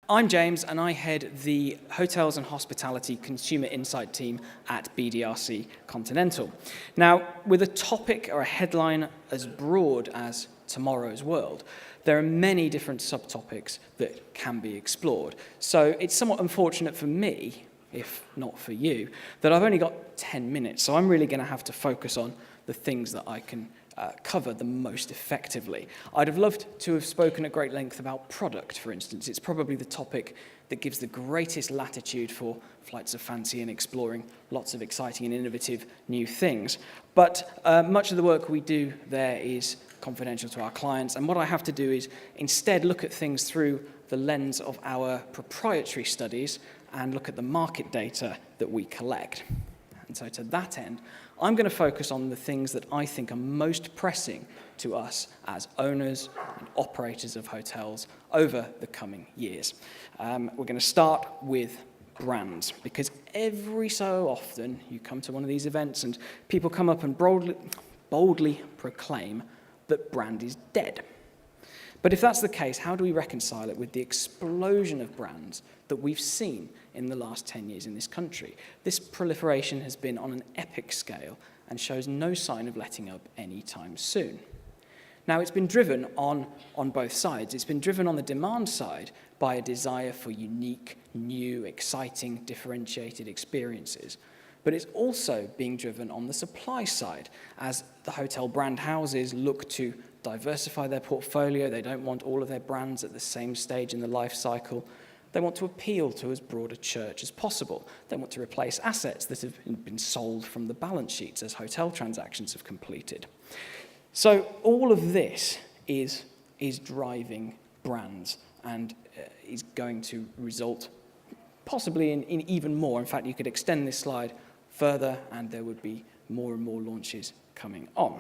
I'm James, and I head the Hotels and Hospitality Consumer Insight team at BDRC Continental. Now, with a topic or a headline as broad as tomorrow's world, there are many different subtopics that can be explored. So it's somewhat unfortunate for me, if not for you, that I've only got 10 minutes. So I'm really going to have to focus on the things that I can cover the most effectively. I'd have loved to have spoken at great length about product, for instance. It's probably the topic that gives the greatest latitude for flights of fancy and exploring lots of exciting and innovative new things. But much of the work we do there is confidential to our clients, and what I have to do is instead look at things through the lens of our proprietary studies and look at the market data that we collect. And so to that end, I'm going to focus on the things that I think are most pressing to us as owners and operators of hotels over the coming years. We're going to start with brands, because every so often you come to one of these events and people come up and boldly proclaim that brand is dead. But if that's the case, how do we reconcile it with the explosion of brands that we've seen in the last 10 years in this country? This proliferation has been on an epic scale and shows no sign of letting up anytime soon. Now, it's been driven on both sides. It's been driven on the demand side by a desire for unique, new, exciting, differentiated experiences. But it's also being driven on the supply side as the hotel brand houses look to diversify their portfolio. They don't want all of their brands at the same stage in the life cycle. They want to appeal to as broad a church as possible. They want to replace assets that have been sold from the balance sheets as hotel transactions have completed. So all of this is driving brands and is going to result possibly in even more. In fact, you could extend this slide further and there would be more and more launches coming on.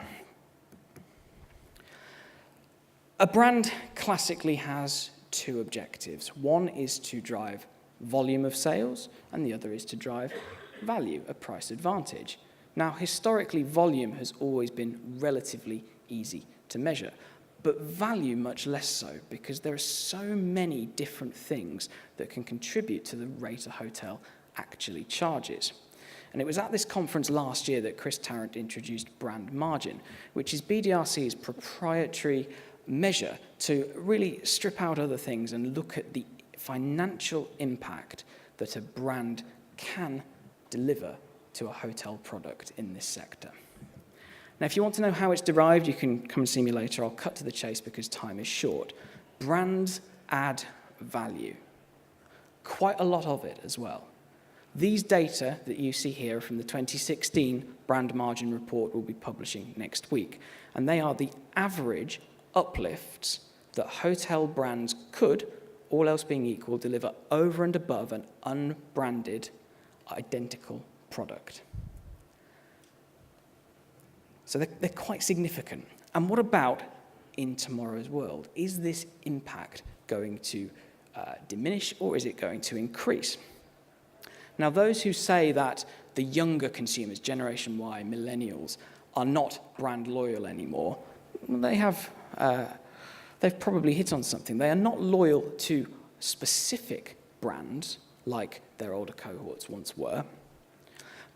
A brand classically has two objectives. One is to drive volume of sales, and the other is to drive value, a price advantage. Now, historically, volume has always been relatively easy to measure, but value much less so, because there are so many different things that can contribute to the rate a hotel actually charges. And it was at this conference last year that Chris Tarrant introduced brand margin, which is BDRC's proprietary measure to really strip out other things and look at the financial impact that a brand can deliver to a hotel product in this sector. Now, if you want to know how it's derived, you can come and see me later. I'll cut to the chase because time is short. Brands add value, quite a lot of it as well. These data that you see here are from the 2016 brand margin report we'll be publishing next week, and they are the average uplifts that hotel brands could, all else being equal, deliver over and above an unbranded, identical product. So they're quite significant. And what about in tomorrow's world? Is this impact going to diminish, or is it going to increase? Now, those who say that the younger consumers, Generation Y, millennials, are not brand loyal anymore, they've probably hit on something. They are not loyal to specific brands like their older cohorts once were,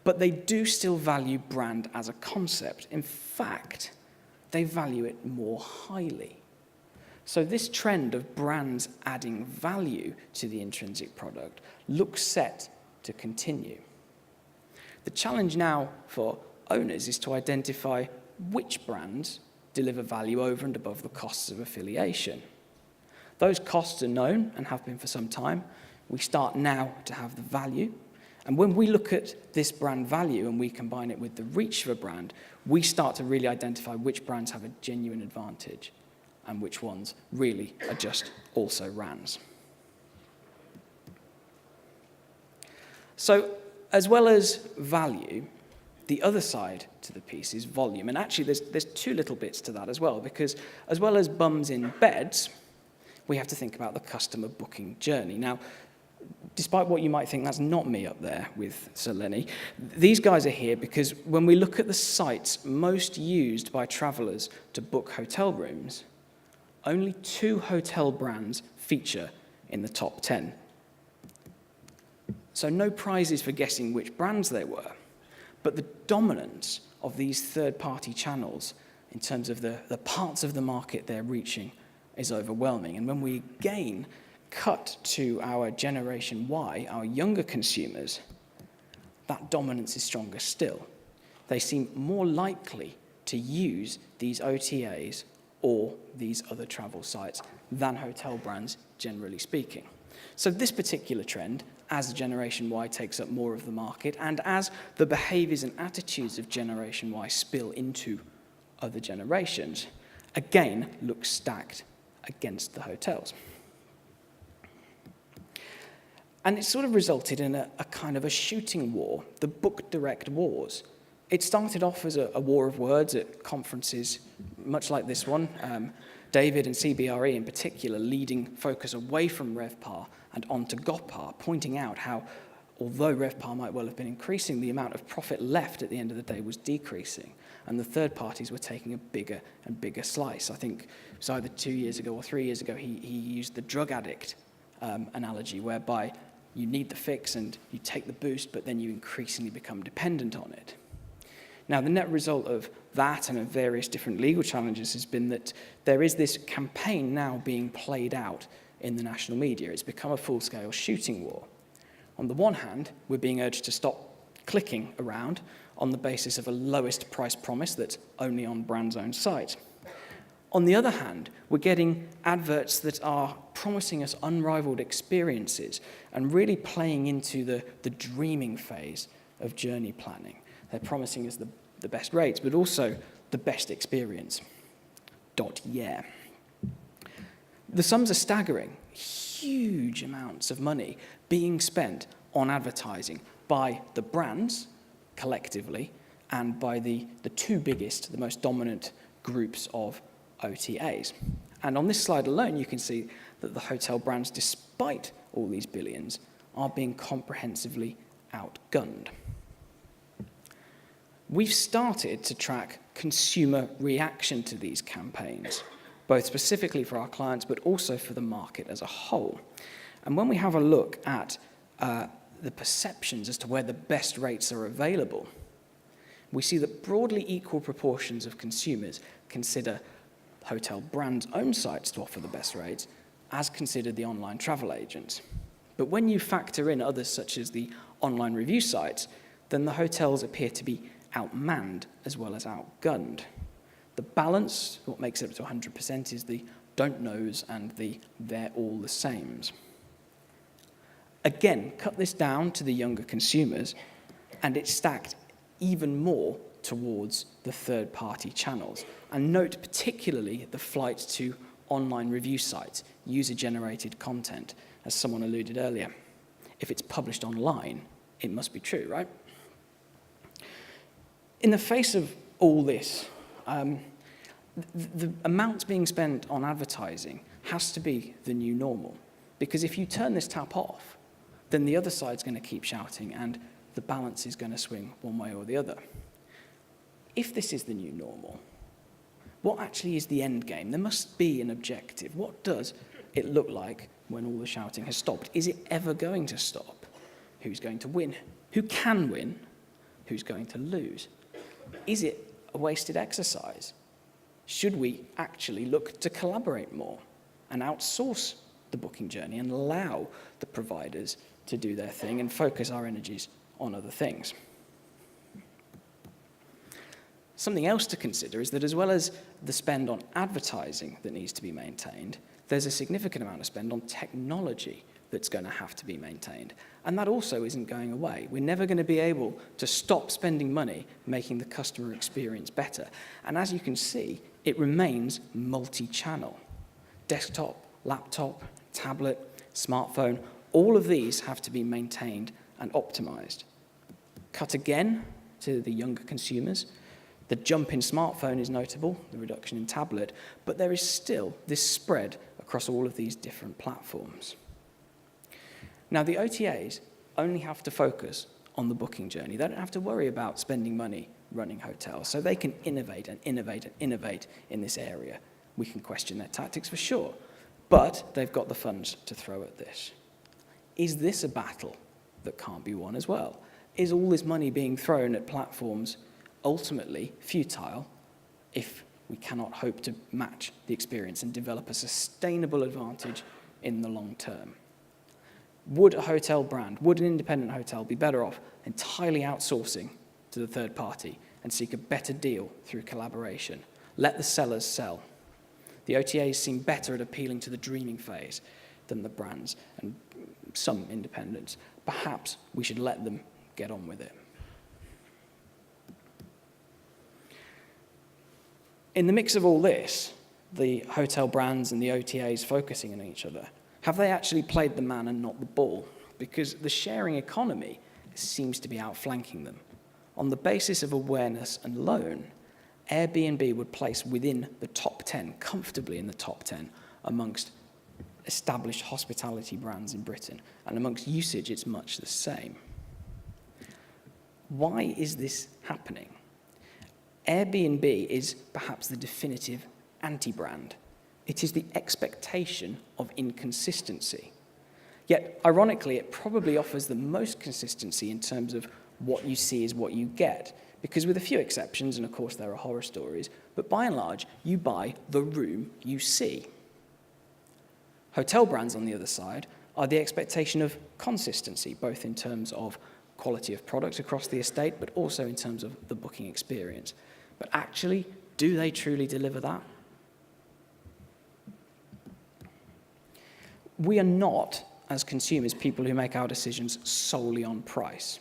but they do still value brand as a concept. In fact, they value it more highly. So this trend of brands adding value to the intrinsic product looks set to continue. The challenge now for owners is to identify which brands deliver value over and above the costs of affiliation. Those costs are known and have been for some time. We start now to have the value. And when we look at this brand value and we combine it with the reach of a brand, we start to really identify which brands have a genuine advantage and which ones really are just also rans. So, as well as value, the other side to the piece is volume. And actually, there's two little bits to that as well, because as well as bums in beds, we have to think about the customer booking journey. Now, despite what you might think, that's not me up there with Sir Lenny. These guys are here because when we look at the sites most used by travellers to book hotel rooms, only 2 hotel brands feature in the top 10. So no prizes for guessing which brands they were, but the dominance of these third-party channels in terms of the parts of the market they're reaching is overwhelming. And when we again cut to our Generation Y, our younger consumers, that dominance is stronger still. They seem more likely to use these OTAs or these other travel sites than hotel brands, generally speaking. So this particular trend, as Generation Y takes up more of the market, and as the behaviours and attitudes of Generation Y spill into other generations, again looks stacked against the hotels. And it sort of resulted in a kind of a shooting war, the book direct wars. It started off as a war of words at conferences, much like this one. David and CBRE in particular leading focus away from RevPAR and onto GOPAR, pointing out how, although RevPAR might well have been increasing, the amount of profit left at the end of the day was decreasing, and the third parties were taking a bigger and bigger slice. I think it was either 2 years ago or 3 years ago, he used the drug addict analogy, whereby you need the fix and you take the boost, but then you increasingly become dependent on it. Now, the net result of that and of various different legal challenges has been that there is this campaign now being played out in the national media. It's become a full-scale shooting war. On the one hand, we're being urged to stop clicking around on the basis of a lowest price promise that's only on brand's own site. On the other hand, we're getting adverts that are promising us unrivaled experiences and really playing into the dreaming phase of journey planning. They're promising us the best rates, but also the best experience. Yeah. The sums are staggering. Huge amounts of money being spent on advertising by the brands collectively and by the two biggest, the most dominant groups of OTAs. And on this slide alone, you can see that the hotel brands, despite all these billions, are being comprehensively outgunned. We've started to track consumer reaction to these campaigns, both specifically for our clients, but also for the market as a whole. And when we have a look at the perceptions as to where the best rates are available, we see that broadly equal proportions of consumers consider hotel brands' own sites to offer the best rates, as considered the online travel agents. But when you factor in others such as the online review sites, then the hotels appear to be outmanned as well as outgunned. The balance, what makes it up to 100%, is the don't knows and the they're all the sames. Again, cut this down to the younger consumers, and it's stacked even more towards the third-party channels. And note particularly the flight to online review sites, user-generated content, as someone alluded earlier. If it's published online, it must be true, right? In the face of all this, the amounts being spent on advertising has to be the new normal. Because if you turn this tap off, then the other side's going to keep shouting and the balance is going to swing one way or the other. If this is the new normal, what actually is the end game? There must be an objective. What does it look like when all the shouting has stopped? Is it ever going to stop? Who's going to win? Who can win? Who's going to lose? Is it a wasted exercise? Should we actually look to collaborate more and outsource the booking journey and allow the providers to do their thing and focus our energies on other things? Something else to consider is that as well as the spend on advertising that needs to be maintained, there's a significant amount of spend on technology that's going to have to be maintained. And that also isn't going away. We're never going to be able to stop spending money making the customer experience better. And as you can see, it remains multi-channel. Desktop, laptop, tablet, smartphone, all of these have to be maintained and optimized. Cut again to the younger consumers. The jump in smartphone is notable, the reduction in tablet, but there is still this spread across all of these different platforms. Now, the OTAs only have to focus on the booking journey. They don't have to worry about spending money running hotels, so they can innovate and innovate and innovate in this area. We can question their tactics for sure, but they've got the funds to throw at this. Is this a battle that can't be won as well? Is all this money being thrown at platforms ultimately futile if we cannot hope to match the experience and develop a sustainable advantage in the long term? Would a hotel brand, would an independent hotel be better off entirely outsourcing to the third party and seek a better deal through collaboration? Let the sellers sell. The OTAs seem better at appealing to the dreaming phase than the brands and some independents. Perhaps we should let them get on with it. In the mix of all this, the hotel brands and the OTAs focusing on each other, have they actually played the man and not the ball? Because the sharing economy seems to be outflanking them. On the basis of awareness alone, Airbnb would place within the top 10, comfortably in the top 10, amongst established hospitality brands in Britain. And amongst usage, it's much the same. Why is this happening? Airbnb is perhaps the definitive anti-brand. It is the expectation of inconsistency. Yet, ironically, it probably offers the most consistency in terms of what you see is what you get. Because with a few exceptions, and of course there are horror stories, but by and large, you buy the room you see. Hotel brands, on the other side, are the expectation of consistency, both in terms of quality of product across the estate, but also in terms of the booking experience. But actually, do they truly deliver that? We are not, as consumers, people who make our decisions solely on price.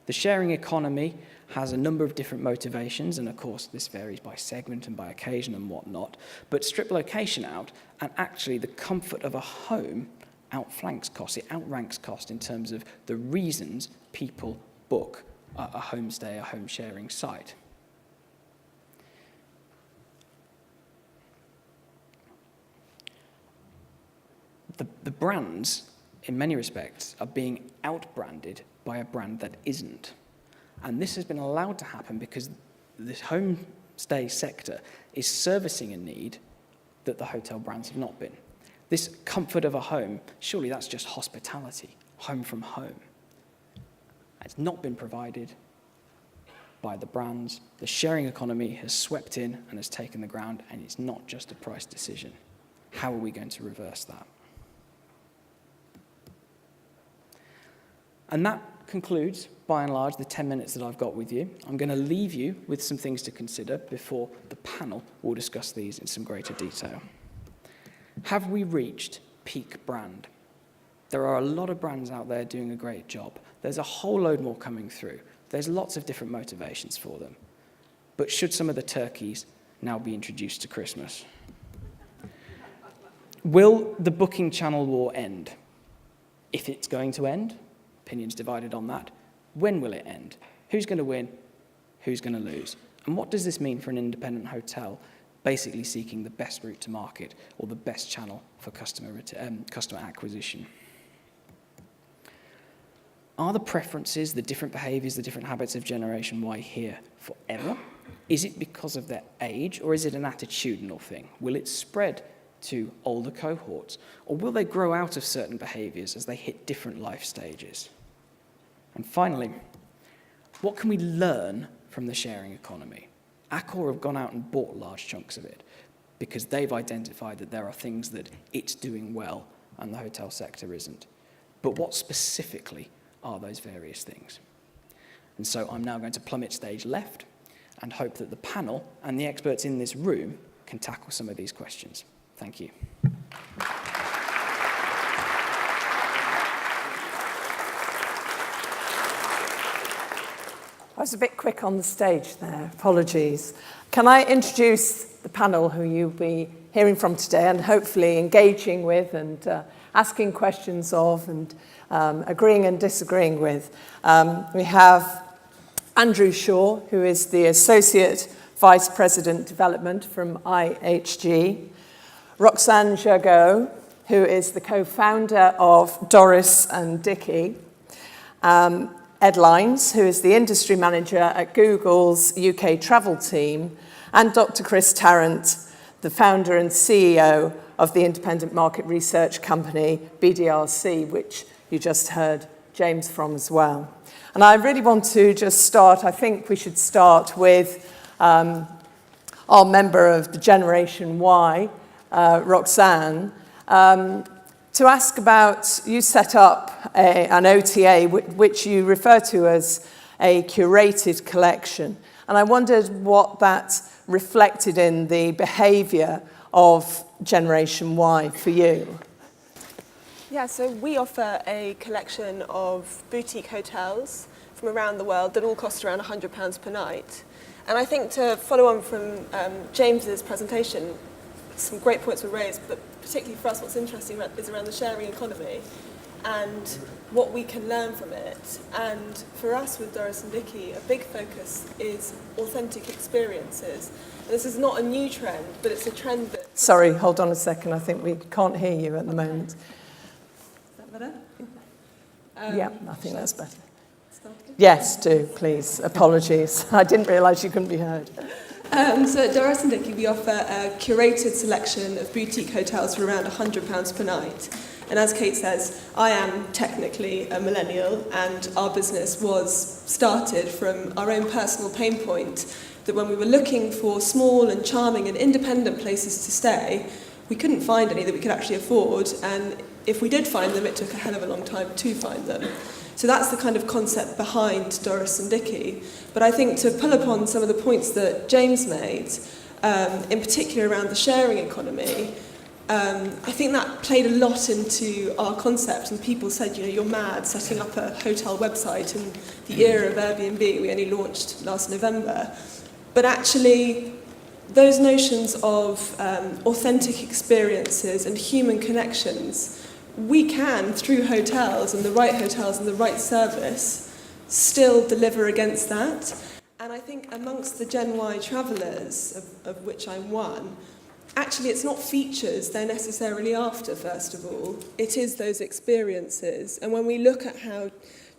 The sharing economy has a number of different motivations, and of course this varies by segment and by occasion and whatnot, but strip location out, and actually the comfort of a home outflanks cost, it outranks cost in terms of the reasons people book a homestay, a home sharing site. The brands, in many respects, are being out-branded by a brand that isn't. And this has been allowed to happen because this homestay sector is servicing a need that the hotel brands have not been. This comfort of a home, surely that's just hospitality, home from home. It's not been provided by the brands. The sharing economy has swept in and has taken the ground, and it's not just a price decision. How are we going to reverse that? And that concludes, by and large, the 10 minutes that I've got with you. I'm going to leave you with some things to consider before the panel will discuss these in some greater detail. Have we reached peak brand? There are a lot of brands out there doing a great job. There's a whole load more coming through. There's lots of different motivations for them. But should some of the turkeys now be introduced to Christmas? Will the booking channel war end? If it's going to end, opinions divided on that. When will it end? Who's going to win? Who's going to lose? And what does this mean for an independent hotel basically seeking the best route to market or the best channel for customer acquisition? Are the preferences, the different behaviours, the different habits of Generation Y here forever? Is it because of their age, or is it an attitudinal thing? Will it spread to older cohorts, or will they grow out of certain behaviours as they hit different life stages? And finally, what can we learn from the sharing economy? Accor have gone out and bought large chunks of it because they've identified that there are things that it's doing well and the hotel sector isn't. But what specifically are those various things? And so I'm now going to plummet stage left and hope that the panel and the experts in this room can tackle some of these questions. Thank you. I was a bit quick on the stage there, apologies. Can I introduce the panel who you'll be hearing from today and hopefully engaging with and asking questions of and agreeing and disagreeing with. We have Andrew Shaw, who is the Associate Vice President Development from IHG. Roxanne Jagot, who is the co-founder of Doris and Dicky. Ed Lines, who is the industry manager at Google's UK travel team. And Dr. Chris Tarrant, the founder and CEO of the independent market research company BDRC, which you just heard James from as well. And I really want to just start, I think we should start with our member of the Generation Y, Roxanne, to ask about, you set up an OTA, which you refer to as a curated collection. And I wondered what that reflected in the behaviour of Generation Y for you. Yeah, so we offer a collection of boutique hotels from around the world that all cost around £100 per night. And I think to follow on from James's presentation, some great points were raised, but particularly for us what's interesting is around the sharing economy and what we can learn from it. And for us with Doris and Dicky, a big focus is authentic experiences. And this is not a new trend, but it's a trend that... Sorry, hold on a second. I think we can't hear you at the moment. Is that better? Yeah, I think that's better. Yes, do, please. Apologies. I didn't realise you couldn't be heard. So at Doris and Dicky, we offer a curated selection of boutique hotels for around £100 per night. And as Kate says, I am technically a millennial, and our business was started from our own personal pain point, that when we were looking for small and charming and independent places to stay, we couldn't find any that we could actually afford, and if we did find them, it took a hell of a long time to find them. So that's the kind of concept behind Doris and Dicky. But I think to pull upon some of the points that James made, in particular around the sharing economy, I think that played a lot into our concept, and people said, you're mad setting up a hotel website in the era of Airbnb. We only launched last November. But actually, those notions of authentic experiences and human connections, we can, through hotels and the right service, still deliver against that. And I think amongst the Gen Y travellers, of which I'm one, actually it's not features they're necessarily after, first of all. It is those experiences. And when we look at how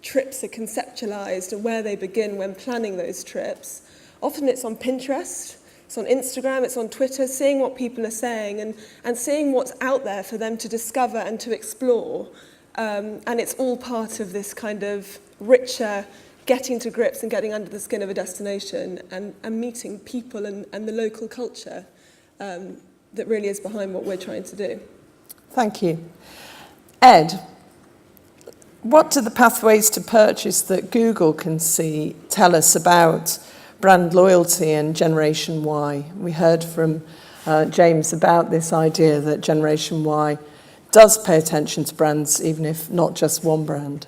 trips are conceptualised and where they begin when planning those trips, often it's on Pinterest, it's on Instagram, it's on Twitter, seeing what people are saying and seeing what's out there for them to discover and to explore. And it's all part of this kind of richer getting to grips and getting under the skin of a destination and meeting people and the local culture that really is behind what we're trying to do. Thank you. Ed, what do the pathways to purchase that Google can see tell us about brand loyalty and Generation Y? We heard from James about this idea that Generation Y does pay attention to brands, even if not just one brand.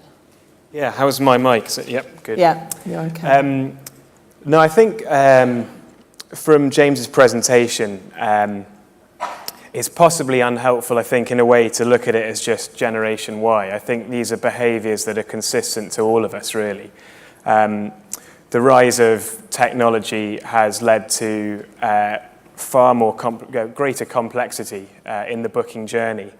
Yeah, how's my mic? Yep, good. Yeah, you're okay. No, I think from James's presentation, it's possibly unhelpful, I think, in a way to look at it as just Generation Y. I think these are behaviours that are consistent to all of us, really. The rise of technology has led to far more greater complexity in the booking journey.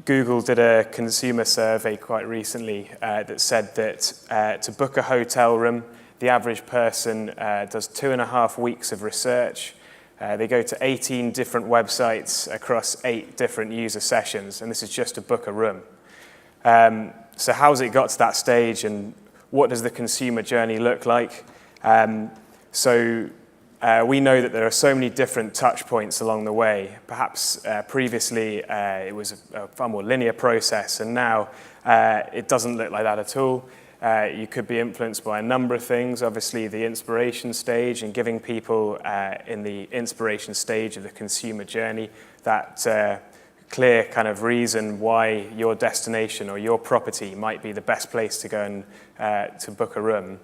Google did a consumer survey quite recently that said that to book a hotel room, the average person does 2.5 weeks of research. They go to 18 different websites across 8 different user sessions, and this is just to book a room. So how's it got to that stage, and what does the consumer journey look like? We know that there are so many different touch points along the way. Perhaps previously it was a far more linear process, and now it doesn't look like that at all. You could be influenced by a number of things. Obviously, the inspiration stage and giving people in the inspiration stage of the consumer journey that clear kind of reason why your destination or your property might be the best place to go and to book a room.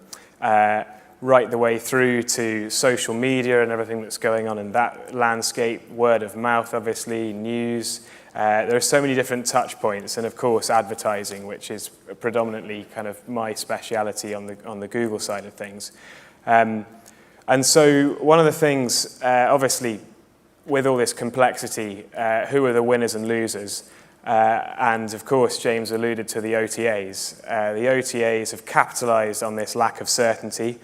Right the way through to social media and everything that's going on in that landscape, word of mouth, obviously, news. There are so many different touch points, and of course advertising, which is predominantly kind of my speciality on the Google side of things. And so one of the things, obviously, with all this complexity, who are the winners and losers? And of course, James alluded to the OTAs. The OTAs have capitalized on this lack of certainty,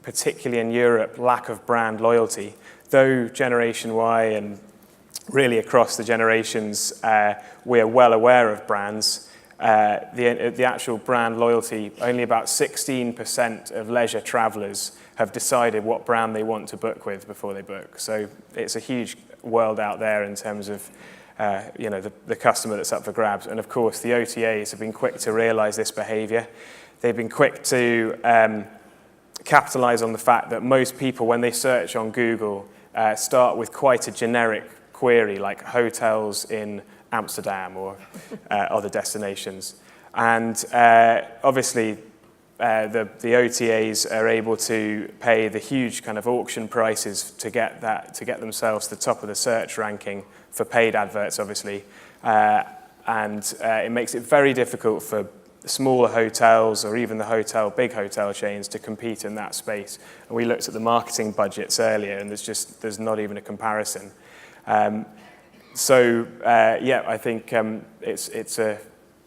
particularly in Europe, lack of brand loyalty. Though Generation Y and really across the generations, we're well aware of brands. The actual brand loyalty, only about 16% of leisure travellers have decided what brand they want to book with before they book. So it's a huge world out there in terms of the customer that's up for grabs. And of course, the OTAs have been quick to realise this behaviour. They've been quick to capitalise on the fact that most people, when they search on Google, start with quite a generic query like hotels in Amsterdam or other destinations. And obviously, the OTAs are able to pay the huge kind of auction prices to get themselves to the top of the search ranking for paid adverts, obviously. And it makes it very difficult for smaller hotels or even the big hotel chains to compete in that space. And we looked at the marketing budgets earlier, and there's not even a comparison. I think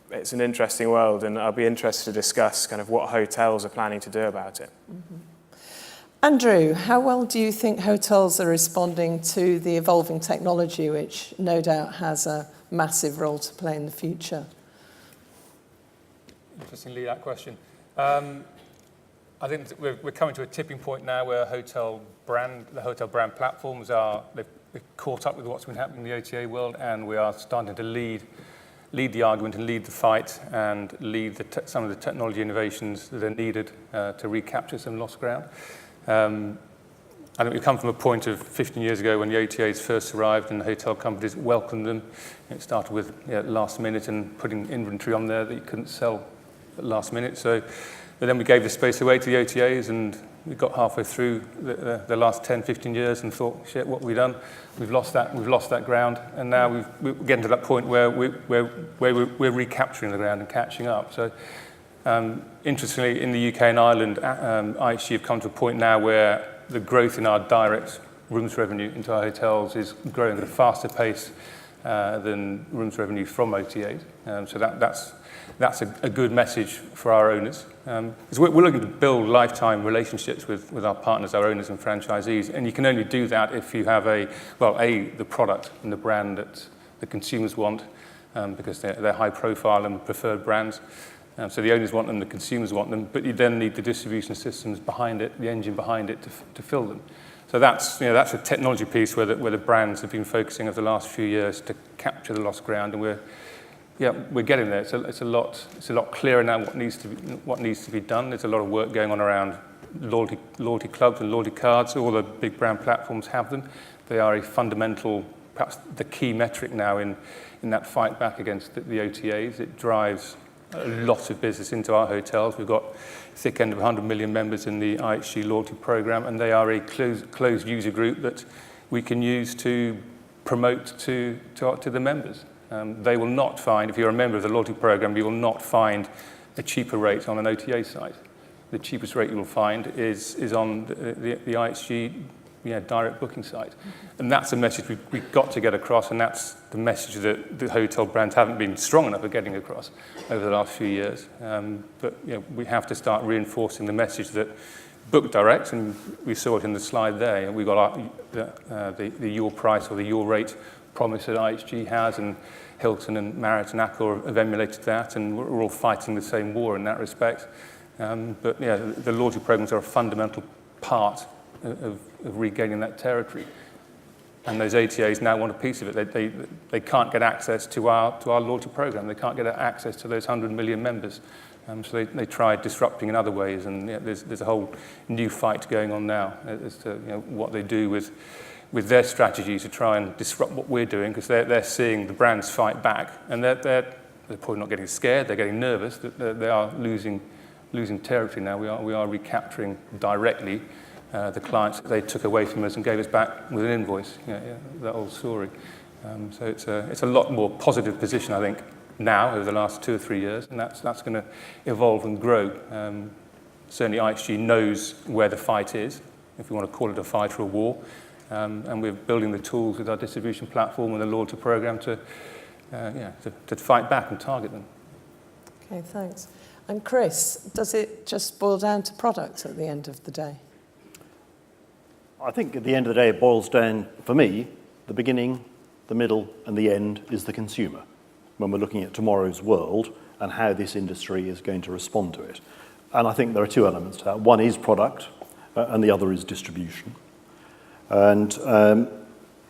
it's an interesting world, and I'll be interested to discuss kind of what hotels are planning to do about it. Mm-hmm. Andrew, how well do you think hotels are responding to the evolving technology, which no doubt has a massive role to play in the future? Interestingly, that question. I think we're coming to a tipping point now where the hotel brand platforms they've caught up with what's been happening in the OTA world, and we are starting to lead the argument and lead the fight and lead some of the technology innovations that are needed to recapture some lost ground. I think we've come from a point of 15 years ago when the OTAs first arrived and the hotel companies welcomed them. It started with last minute and putting inventory on there that you couldn't sell at last minute. But then we gave the space away to the OTAs, and we got halfway through the last 10, 15 years and thought, shit, what have we done? We've lost that ground, and now we're getting to that point where we're recapturing the ground and catching up. So, interestingly, in the UK and Ireland, IHG have come to a point now where the growth in our direct rooms revenue into our hotels is growing at a faster pace than rooms revenue from OTAs. So that's a good message for our owners. Because we're looking to build lifetime relationships with our partners, our owners and franchisees, and you can only do that if you have the product and the brand that the consumers want, because they're high profile and preferred brands. So the owners want them, the consumers want them, but you then need the distribution systems behind it, the engine behind it to fill them. So that's a technology piece where the brands have been focusing over the last few years to capture the lost ground, and we're getting there. It's a lot clearer now what needs to be done. There's a lot of work going on around loyalty clubs and loyalty cards. All the big brand platforms have them. They are a fundamental, perhaps the key metric now in that fight back against the OTAs. It drives a lot of business into our hotels. We've got thick end of 100 million members in the IHG loyalty program, and they are a closed user group that we can use to promote to the members. They will not find, if you're a member of the loyalty program, you will not find a cheaper rate on an OTA site. The cheapest rate you will find is on the IHG direct booking site. And that's a message we've got to get across, and that's the message that the hotel brands haven't been strong enough at getting across over the last few years. But we have to start reinforcing the message that book direct, and we saw it in the slide there. And we've got the your price or the your rate promise that IHG has, and Hilton and Marriott and Accor have emulated that, and we're all fighting the same war in that respect. But the loyalty programs are a fundamental part of regaining that territory. And those OTAs now want a piece of it. They can't get access to our loyalty program. They can't get access to those 100 million members. So they try disrupting in other ways, and there's a whole new fight going on now as to what they do with their strategy to try and disrupt what we're doing, because they're seeing the brands fight back, and they're probably not getting scared. They're getting nervous that they are losing territory now. We are recapturing directly the clients that they took away from us and gave us back with an invoice. That old story. So it's a lot more positive position, I think, now over the last 2 or 3 years, and that's going to evolve and grow. Certainly IHG knows where the fight is, if you want to call it a fight or a war, and we're building the tools with our distribution platform and the loyalty program to fight back and target them. Okay, thanks. And Chris, does it just boil down to product at the end of the day? I think at the end of the day, it boils down, for me, the beginning, the middle, and the end is the consumer when we're looking at tomorrow's world and how this industry is going to respond to it. And I think there are two elements to that. One is product, and the other is distribution. And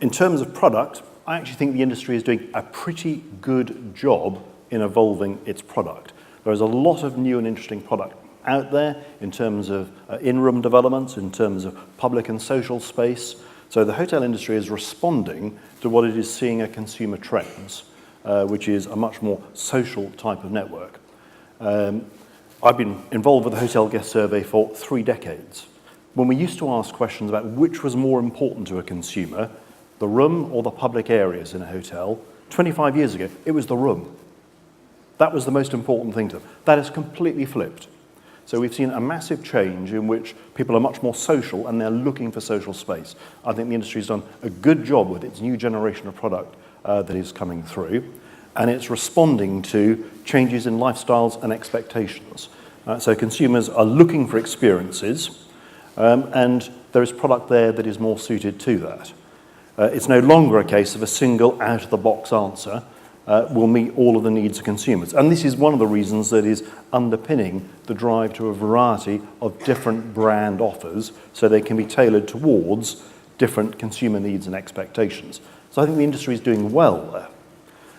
in terms of product, I actually think the industry is doing a pretty good job in evolving its product. There is a lot of new and interesting product out there in terms of in-room developments, in terms of public and social space. So the hotel industry is responding to what it is seeing as consumer trends, which is a much more social type of network. I've been involved with the Hotel Guest Survey for 3 decades. When we used to ask questions about which was more important to a consumer, the room or the public areas in a hotel, 25 years ago, it was the room. That was the most important thing to them. That has completely flipped. So we've seen a massive change in which people are much more social and they're looking for social space. I think the industry's done a good job with its new generation of product that is coming through, and it's responding to changes in lifestyles and expectations. So consumers are looking for experiences, and there is product there that is more suited to that. It's no longer a case of a single out-of-the-box answer will meet all of the needs of consumers. And this is one of the reasons that is underpinning the drive to a variety of different brand offers so they can be tailored towards different consumer needs and expectations. So I think the industry is doing well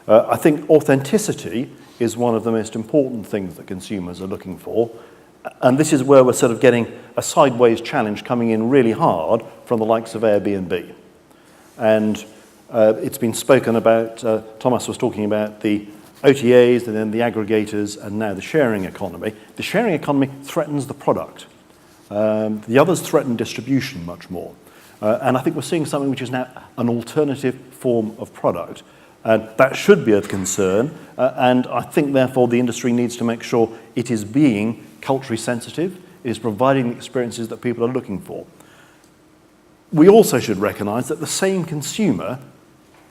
there. I think authenticity is one of the most important things that consumers are looking for. And this is where we're sort of getting a sideways challenge coming in really hard from the likes of Airbnb. And it's been spoken about, Thomas was talking about the OTAs and then the aggregators and now the sharing economy. The sharing economy threatens the product. The others threaten distribution much more. And I think we're seeing something which is now an alternative form of product. And that should be of concern. And I think, therefore, the industry needs to make sure it is being culturally sensitive, it is providing the experiences that people are looking for. We also should recognise that the same consumer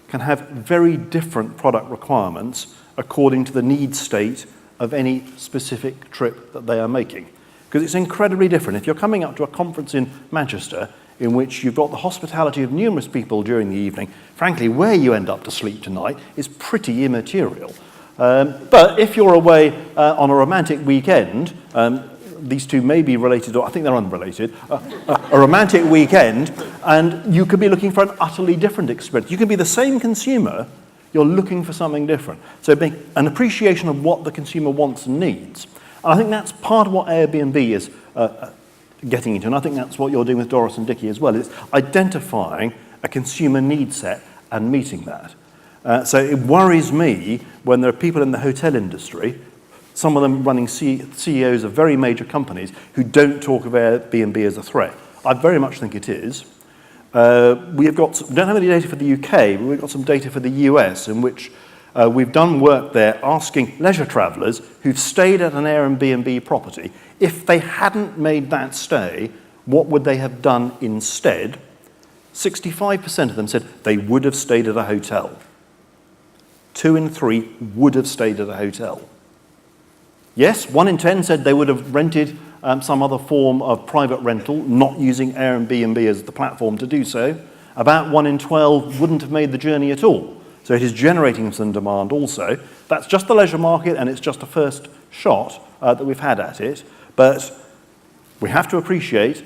can have very different product requirements according to the need state of any specific trip that they are making. Because it's incredibly different. If you're coming up to a conference in Manchester in which you've got the hospitality of numerous people during the evening, frankly, where you end up to sleep tonight is pretty immaterial. But if you're away on a romantic weekend, these two may be related, or I think they're unrelated, a romantic weekend, and you could be looking for an utterly different experience. You can be the same consumer, you're looking for something different. So an appreciation of what the consumer wants and needs. And I think that's part of what Airbnb is getting into, and I think that's what you're doing with Doris and Dickie as well. It's identifying a consumer need set and meeting that. So it worries me when there are people in the hotel industry, some of them running CEOs of very major companies, who don't talk of Airbnb as a threat. I very much think it is. We don't have any data for the UK, but we've got some data for the US in which we've done work there asking leisure travellers who've stayed at an Airbnb property, if they hadn't made that stay, what would they have done instead? 65% of them said they would have stayed at a hotel. 2 in 3 would have stayed at a hotel. Yes, 1 in 10 said they would have rented some other form of private rental, not using Airbnb as the platform to do so. About 1 in 12 wouldn't have made the journey at all. So it is generating some demand also. That's just the leisure market, and it's just a first shot that we've had at it. But we have to appreciate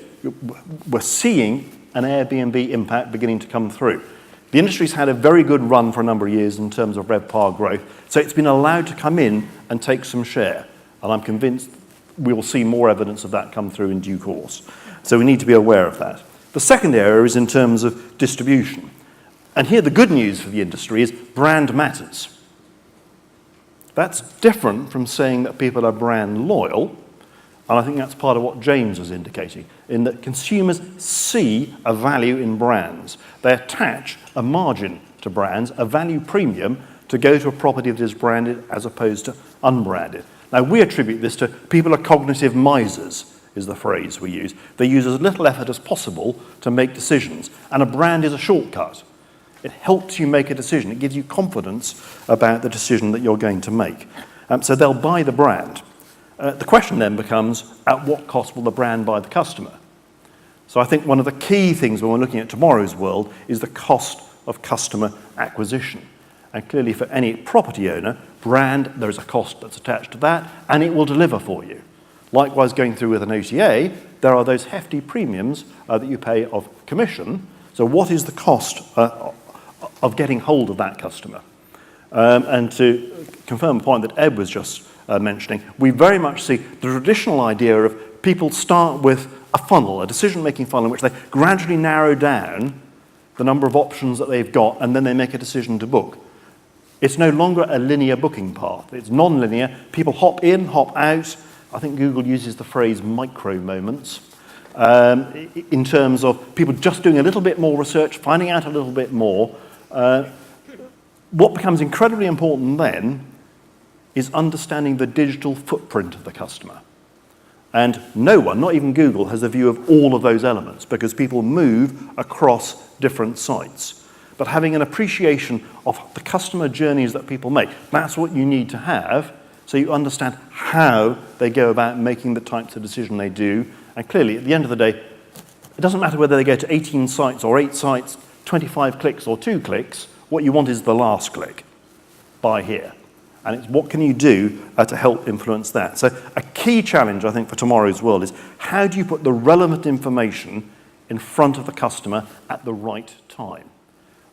we're seeing an Airbnb impact beginning to come through. The industry's had a very good run for a number of years in terms of RevPAR growth, so it's been allowed to come in and take some share. And I'm convinced we will see more evidence of that come through in due course. So we need to be aware of that. The second area is in terms of distribution. And here the good news for the industry is brand matters. That's different from saying that people are brand loyal, and I think that's part of what James was indicating, in that consumers see a value in brands. They attach a margin to brands, a value premium, to go to a property that is branded as opposed to unbranded. Now, we attribute this to people are cognitive misers, is the phrase we use. They use as little effort as possible to make decisions, and a brand is a shortcut. It helps you make a decision. It gives you confidence about the decision that you're going to make. So they'll buy the brand. The question then becomes, at what cost will the brand buy the customer? So I think one of the key things when we're looking at tomorrow's world is the cost of customer acquisition. And clearly for any property owner, brand, there is a cost that's attached to that, and it will deliver for you. Likewise, going through with an OTA, there are those hefty premiums that you pay of commission. So what is the cost of getting hold of that customer? And to confirm a point that Ed was just mentioning, we very much see the traditional idea of people start with a funnel, a decision-making funnel in which they gradually narrow down the number of options that they've got, and then they make a decision to book. It's no longer a linear booking path. It's non-linear. People hop in, hop out. I think Google uses the phrase micro moments in terms of people just doing a little bit more research, finding out a little bit more. What becomes incredibly important then is understanding the digital footprint of the customer. And no one, not even Google, has a view of all of those elements because people move across different sites. But having an appreciation of the customer journeys that people make, that's what you need to have so you understand how they go about making the types of decision they do. And clearly, at the end of the day, it doesn't matter whether they go to 18 sites or 8 sites, 25 clicks or 2 clicks. What you want is the last click. Buy here. And it's what can you do to help influence that. So a key challenge, I think, for tomorrow's world is how do you put the relevant information in front of the customer at the right time?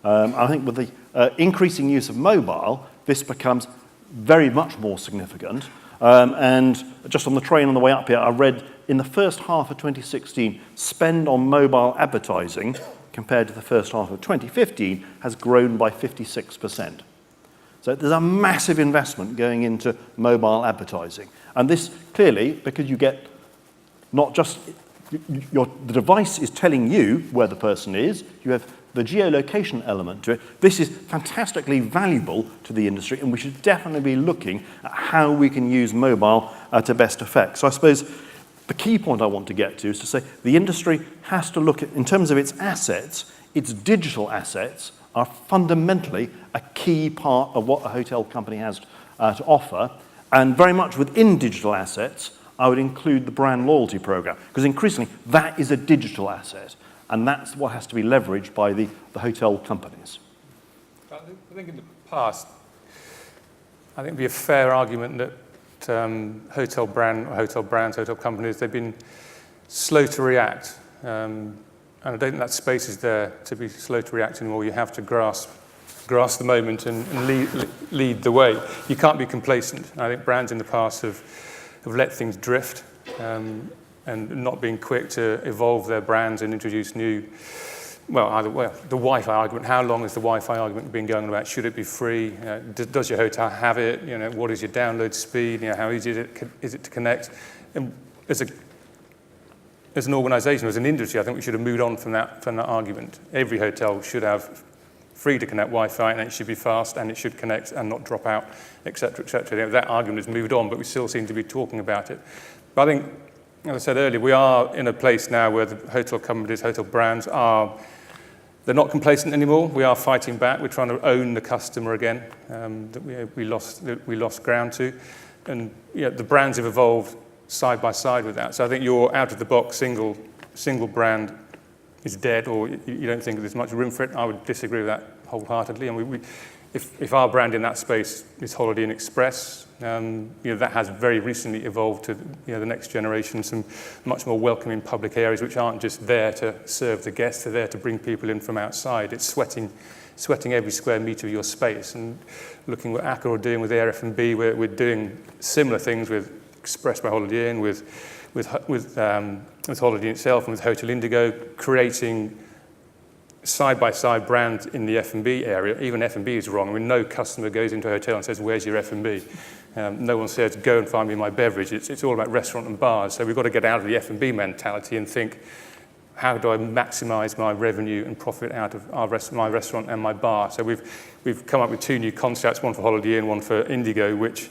I think with the increasing use of mobile, this becomes very much more significant. And just on the train on the way up here, I read in the first half of 2016, spend on mobile advertising compared to the first half of 2015 has grown by 56%. So there's a massive investment going into mobile advertising. And this clearly, because you get not just, the device is telling you where the person is, you have the geolocation element to it. This is fantastically valuable to the industry, and we should definitely be looking at how we can use mobile to best effect. So I suppose the key point I want to get to is to say the industry has to look at, in terms of its assets, its digital assets are fundamentally a key part of what a hotel company has to offer. And very much within digital assets, I would include the brand loyalty program, because increasingly that is a digital asset. And that's what has to be leveraged by the hotel companies. I think in the past, I think it would be a fair argument that hotel brands, hotel companies, they've been slow to react. And I don't think that space is there to be slow to react anymore. You have to grasp the moment and lead the way. You can't be complacent. I think brands in the past have let things drift. And not being quick to evolve their brands and introduce new, the Wi-Fi argument. How long has the Wi-Fi argument been going on about? Should it be free? Does your hotel have it? What is your download speed? How easy is it to connect? And as an organisation, as an industry, I think we should have moved on from that argument. Every hotel should have free to connect Wi-Fi, and it should be fast, and it should connect and not drop out, etc., etc. That argument has moved on, but we still seem to be talking about it. But I think, as I said earlier, we are in a place now where the hotel companies, hotel brands they're not complacent anymore. We are fighting back. We're trying to own the customer again that we lost ground to. And the brands have evolved side by side with that. So I think your out-of-the-box single brand is dead, or you don't think there's much room for it. I would disagree with that wholeheartedly. And if our brand in that space is Holiday Inn Express, that has very recently evolved to the next generation, some much more welcoming public areas which aren't just there to serve the guests, they're there to bring people in from outside. It's sweating every square metre of your space. And looking what Accor are doing with their F&B, we're doing similar things with Express by Holiday Inn, with Holiday Inn itself and with Hotel Indigo, creating side-by-side brands in the F&B area. Even F&B is wrong. I mean, no customer goes into a hotel and says, where's your F&B? No one says, go and find me my beverage. It's all about restaurant and bars. So we've got to get out of the F&B mentality and think, how do I maximise my revenue and profit out of my restaurant and my bar? So we've come up with 2 new concepts, one for Holiday Inn, one for Indigo, which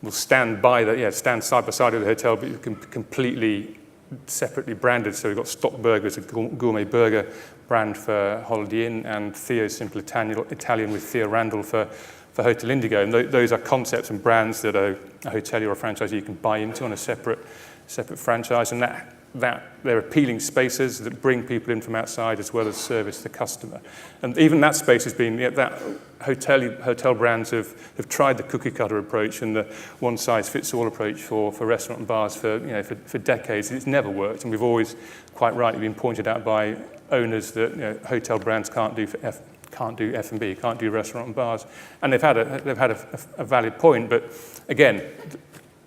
will stand side by side with the hotel, but you can completely separately branded. So we've got Stock Burgers, a gourmet burger brand for Holiday Inn, and Theo's Simple Italian with Theo Randall for Hotel Indigo. And those are concepts and brands that a hotelier or a franchisee can buy into on a separate franchise. And that that they're appealing spaces that bring people in from outside as well as service the customer. And even that space has been, that hotel brands have tried the cookie cutter approach and the one size fits all approach for restaurant and bars for decades. It's never worked, and we've always quite rightly been pointed out by owners that hotel brands can't do F&B, can't do restaurant and bars. And they've had a valid point, but again,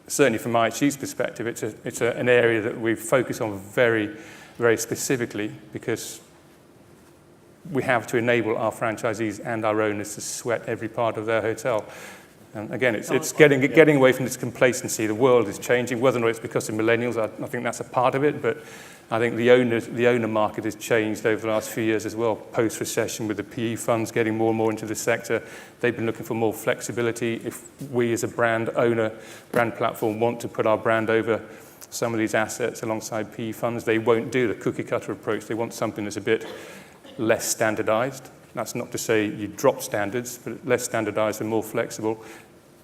certainly from IHG's perspective, it's an area that we focus on very, very specifically, because we have to enable our franchisees and our owners to sweat every part of their hotel. And again, it's getting away from this complacency. The world is changing, whether or not it's because of millennials, I think that's a part of it, but I think the owner market has changed over the last few years as well, post-recession, with the PE funds getting more and more into the sector. They've been looking for more flexibility. If we as a brand owner, brand platform, want to put our brand over some of these assets alongside PE funds, they won't do the cookie cutter approach. They want something that's a bit less standardized. That's not to say you drop standards, but less standardized and more flexible.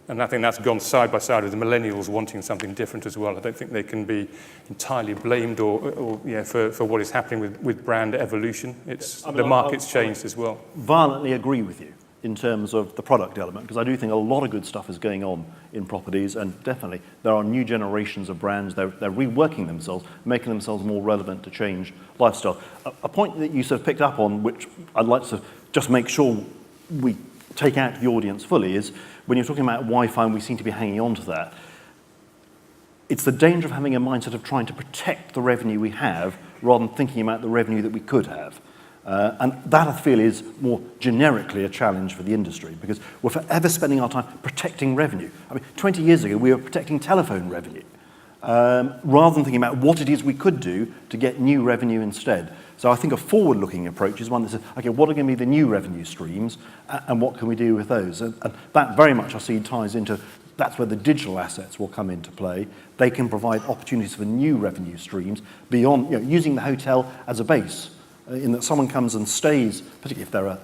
And I think that's gone side by side with the millennials wanting something different as well. I don't think they can be entirely blamed for what is happening with brand evolution. The market's changed as well. Violently agree with you in terms of the product element, because I do think a lot of good stuff is going on in properties, and definitely there are new generations of brands. They're reworking themselves, making themselves more relevant to change lifestyle. A point that you sort of picked up on, which I'd like to just make sure we take out to the audience fully, is when you're talking about Wi-Fi, and we seem to be hanging on to that, it's the danger of having a mindset of trying to protect the revenue we have rather than thinking about the revenue that we could have. And that, I feel, is more generically a challenge for the industry, because we're forever spending our time protecting revenue. I mean, 20 years ago, we were protecting telephone revenue, rather than thinking about what it is we could do to get new revenue instead. So I think a forward-looking approach is one that says, okay, what are going to be the new revenue streams, and what can we do with those? And that very much, I see, ties into, that's where the digital assets will come into play. They can provide opportunities for new revenue streams beyond, using the hotel as a base, in that someone comes and stays, particularly if they're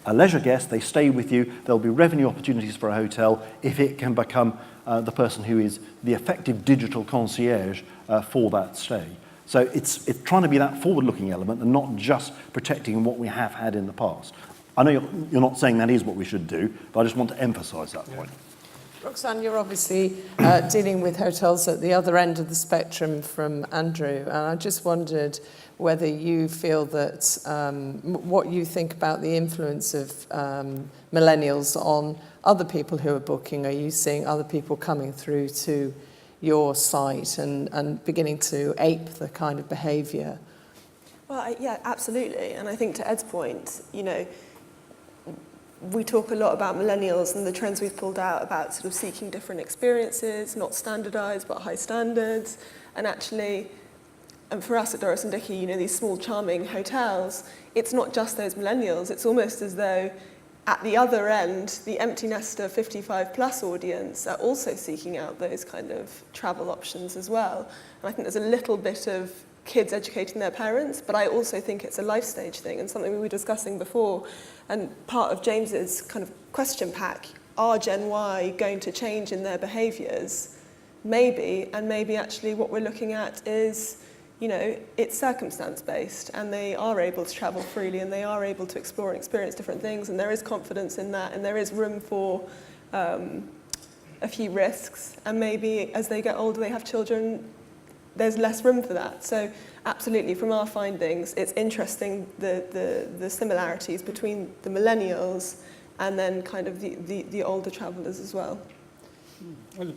a leisure guest, they stay with you. There'll be revenue opportunities for a hotel if it can become the person who is the effective digital concierge for that stay. So it's trying to be that forward-looking element and not just protecting what we have had in the past. I know you're not saying that is what we should do, but I just want to emphasise that point. Roxanne, you're obviously dealing with hotels at the other end of the spectrum from Andrew, and I just wondered whether you feel that what you think about the influence of millennials on other people who are booking. Are you seeing other people coming through to your site and beginning to ape the kind of behaviour? Well, yeah, absolutely. And I think to Ed's point, we talk a lot about millennials and the trends we've pulled out about sort of seeking different experiences, not standardised, but high standards. And actually, and for us at Doris & Dickey, these small, charming hotels, it's not just those millennials. It's almost as though at the other end, the empty nester 55-plus audience are also seeking out those kind of travel options as well. And I think there's a little bit of kids educating their parents, but I also think it's a life stage thing and something we were discussing before. And part of James's kind of question pack, are Gen Y going to change in their behaviours? Maybe, and maybe actually what we're looking at is, it's circumstance-based, and they are able to travel freely, and they are able to explore and experience different things, and there is confidence in that, and there is room for a few risks, and maybe as they get older, they have children, there's less room for that. So absolutely, from our findings, it's interesting the similarities between the millennials and then kind of the older travellers as well. Well, the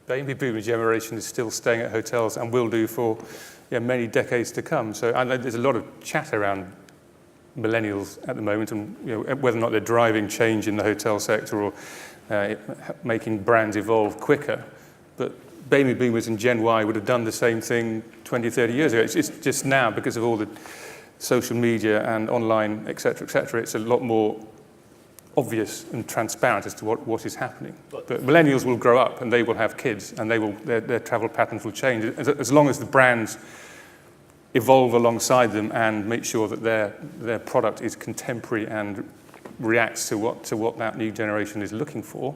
baby boomer generation is still staying at hotels and will do for many decades to come. So I know there's a lot of chat around millennials at the moment, and whether or not they're driving change in the hotel sector or making brands evolve quicker. But baby boomers and Gen Y would have done the same thing 20, 30 years ago. It's just now, because of all the social media and online, et cetera, it's a lot more obvious and transparent as to what is happening. But millennials will grow up and they will have kids, and their travel patterns will change. As long as the brands evolve alongside them and make sure that their product is contemporary and reacts to what that new generation is looking for,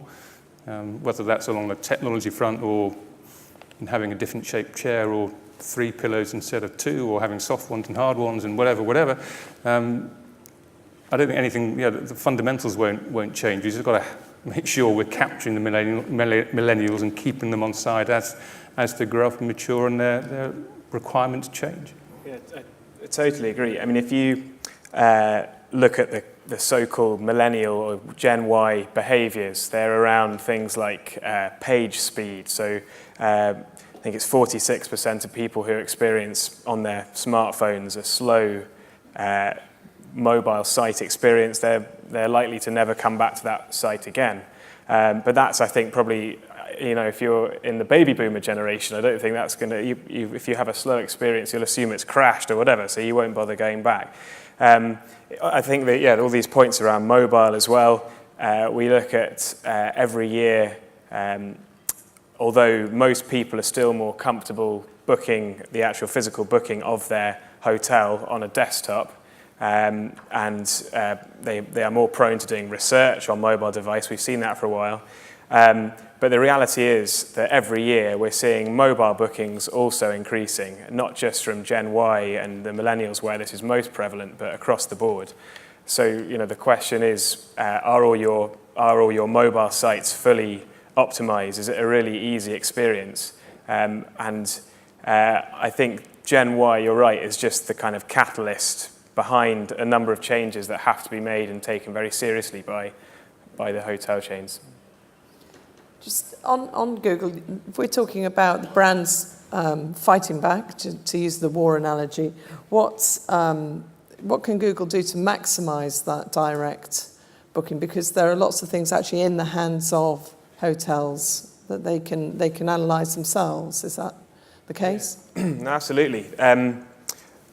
whether that's along the technology front or in having a different shaped chair or 3 pillows instead of 2, or having soft ones and hard ones and whatever. I don't think anything, the fundamentals won't change. We've just got to make sure we're capturing the millennials and keeping them on side as they grow up and mature and their requirements change. Yeah, I totally agree. I mean, if you look at the so-called millennial or Gen Y behaviours, they're around things like page speed. So I think it's 46% of people who experience on their smartphones a slow mobile site experience. They're likely to never come back to that site again. But that's, I think, probably, if you're in the baby boomer generation, I don't think that's going to, if you have a slow experience, you'll assume it's crashed or whatever, so you won't bother going back. I think that, all these points around mobile as well, we look at every year, although most people are still more comfortable booking the actual physical booking of their hotel on a desktop, and they are more prone to doing research on mobile device. We've seen that for a while. But the reality is that every year we're seeing mobile bookings also increasing, not just from Gen Y and the millennials where this is most prevalent, but across the board. So, the question is, are all your mobile sites fully optimized? Is it a really easy experience? I think Gen Y, you're right, is just the kind of catalyst behind a number of changes that have to be made and taken very seriously by the hotel chains. Just on Google, if we're talking about the brands fighting back, to use the war analogy, what can Google do to maximise that direct booking? Because there are lots of things actually in the hands of hotels that they can analyse themselves. Is that the case? Absolutely.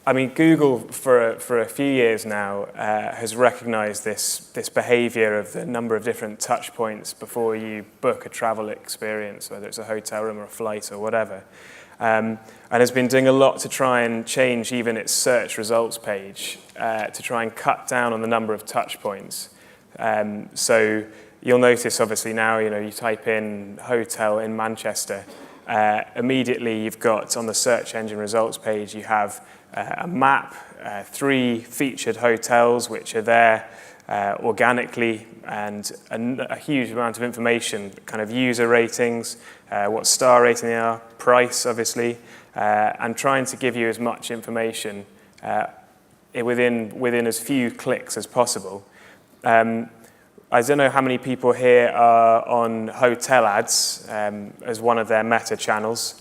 I mean, Google for a few years now has recognised this behaviour of the number of different touch points before you book a travel experience, whether it's a hotel room or a flight or whatever, and has been doing a lot to try and change even its search results page to try and cut down on the number of touch points. So you'll notice, obviously, now you type in hotel in Manchester, immediately you've got on the search engine results page you have a map, 3 featured hotels which are there organically, and a huge amount of information, kind of user ratings, what star rating they are, price obviously, and trying to give you as much information within as few clicks as possible. I don't know how many people here are on hotel ads as one of their meta channels.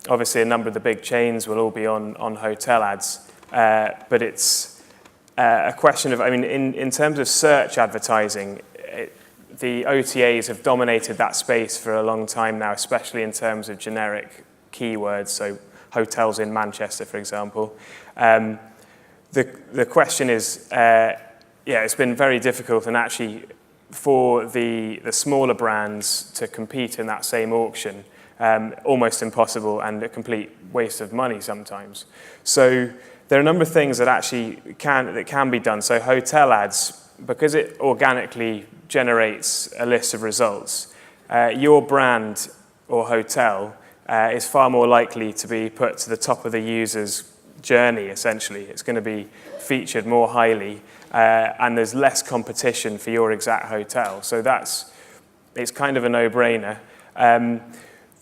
Obviously, a number of the big chains will all be on hotel ads, but it's a question of, in terms of search advertising, the OTAs have dominated that space for a long time now, especially in terms of generic keywords, so hotels in Manchester, for example. The question is, it's been very difficult, and actually for the smaller brands to compete in that same auction, almost impossible and a complete waste of money sometimes. So there are a number of things that actually can be done. So hotel ads, because it organically generates a list of results, your brand or hotel is far more likely to be put to the top of the user's journey, essentially. It's going to be featured more highly, and there's less competition for your exact hotel. So it's kind of a no-brainer.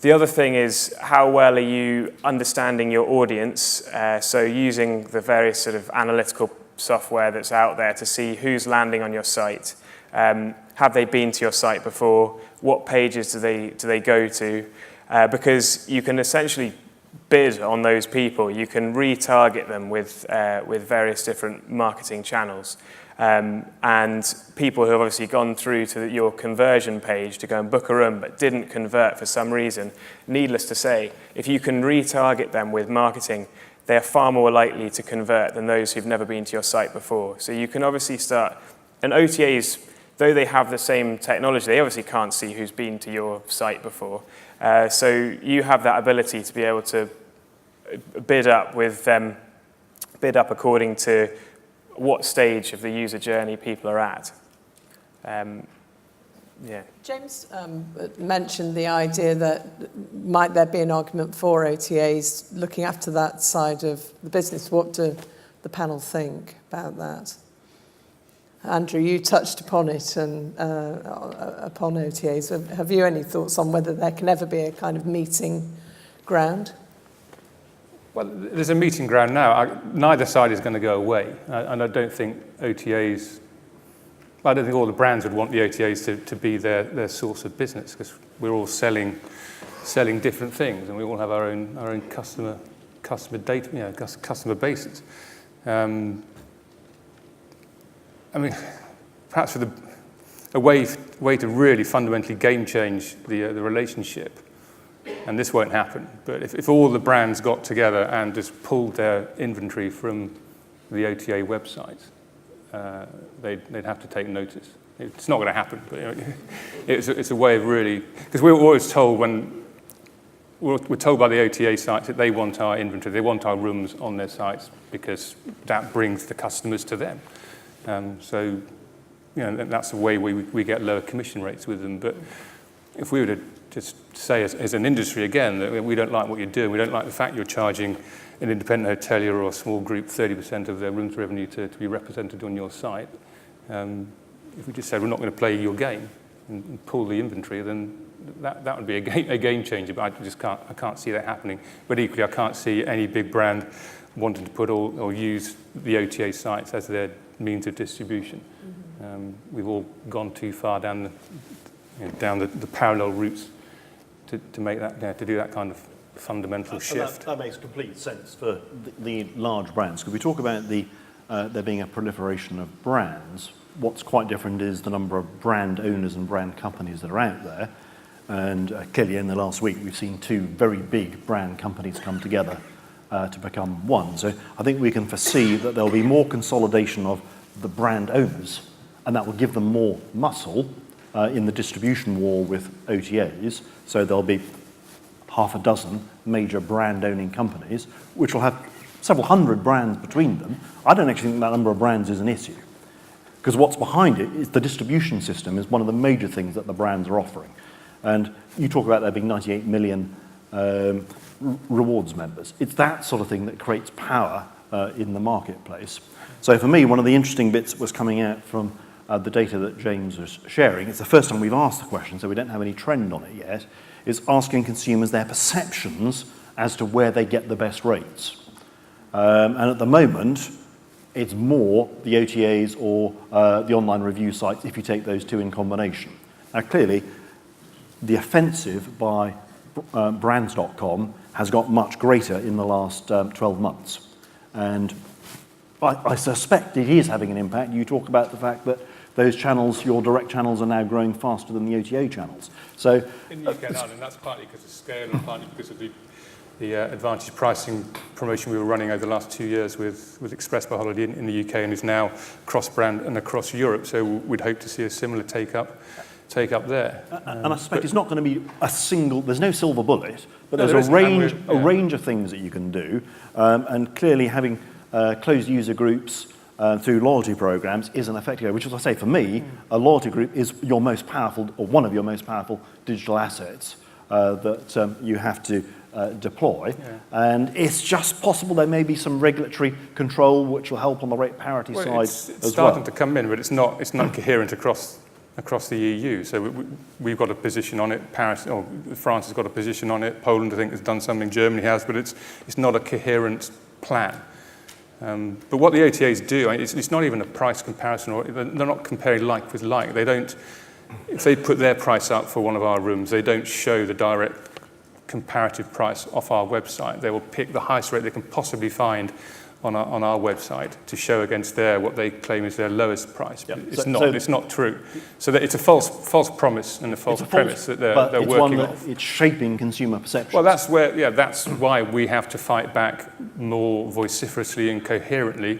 The other thing is, how well are you understanding your audience? So using the various sort of analytical software that's out there to see who's landing on your site. Have they been to your site before? What pages do they go to? Because you can essentially bid on those people. You can retarget them with various different marketing channels. And people who have obviously gone through to your conversion page to go and book a room but didn't convert for some reason, needless to say, if you can retarget them with marketing, they're far more likely to convert than those who've never been to your site before. So you can obviously start, and OTAs, though they have the same technology, they obviously can't see who's been to your site before. So you have that ability to be able to bid up according to what stage of the user journey people are at. Yeah. James mentioned the idea that might there be an argument for OTAs looking after that side of the business. What do the panel think about that? Andrew, you touched upon it and upon OTAs. Have you any thoughts on whether there can ever be a kind of meeting ground? Well, there's a meeting ground now. Neither side is going to go away, and I don't think OTAs. I don't think all the brands would want the OTAs to be their source of business, because we're all selling different things, and we all have our own customer data, customer bases. I mean, perhaps for a way to really fundamentally game change the relationship, and this won't happen, but if all the brands got together and just pulled their inventory from the OTA websites, they'd have to take notice. It's not going to happen, but it's a way of really, because we're always told we're told by the OTA sites that they want our inventory, they want our rooms on their sites because that brings the customers to them. So, that's the way we get lower commission rates with them. But if we were to just say as an industry again that we don't like what you're doing, we don't like the fact you're charging an independent hotelier or a small group 30% of their rooms revenue to be represented on your site, if we just said we're not going to play your game and pull the inventory, then that would be a game changer. But I can't see that happening. But equally, I can't see any big brand wanting to put or use the OTA sites as their means of distribution. We've all gone too far down the parallel routes to make that to do that kind of fundamental shift. That makes complete sense for the large brands. Because we talk about there being a proliferation of brands. What's quite different is the number of brand owners and brand companies that are out there. And clearly, in the last week, we've seen two very big brand companies come together to become one. So I think we can foresee that there'll be more consolidation of the brand owners, and that will give them more muscle in the distribution war with OTAs. So there'll be half a dozen major brand-owning companies, which will have several hundred brands between them. I don't actually think that number of brands is an issue, because what's behind it is the distribution system is one of the major things that the brands are offering. And you talk about there being 98 million rewards members. It's that sort of thing that creates power in the marketplace. So for me, one of the interesting bits was coming out from the data that James was sharing. It's the first time we've asked the question, so we don't have any trend on it yet, is asking consumers their perceptions as to where they get the best rates. And at the moment, it's more the OTAs or the online review sites if you take those two in combination. Now clearly, the offensive by brands.com has got much greater in the last 12 months. And I suspect it is having an impact. You talk about the fact that those channels, your direct channels, are now growing faster than the OTA channels. So in the UK and Ireland, that's partly because of scale and partly because of the advantage pricing promotion we were running over the last 2 years with Express by Holiday in the UK, and is now cross-brand and across Europe. So we'd hope to see a similar take-up there. And I suspect it's not going to be a single, there's no silver bullet, but there's a range of things that you can do. And clearly having closed user groups through loyalty programs is an effective way, which, as I say, for me, a loyalty group is your most powerful, or one of your most powerful digital assets that you have to deploy. Yeah. And it's just possible there may be some regulatory control which will help on the rate parity side as well. It's starting to come in, but it's not coherent across the EU. So we've got a position on it. France has got a position on it. Poland, I think, has done something. Germany has, but it's not a coherent plan. But what the OTAs do, it's not even a price comparison, or they're not comparing like with like. They don't. If they put their price up for one of our rooms, they don't show the direct comparative price off our website. They will pick the highest rate they can possibly find on our website to show against what they claim is their lowest price. Yep. It's not true. So it's a false promise and a false premise that they're working off. It's shaping consumer perception. Well, that's why we have to fight back more vociferously and coherently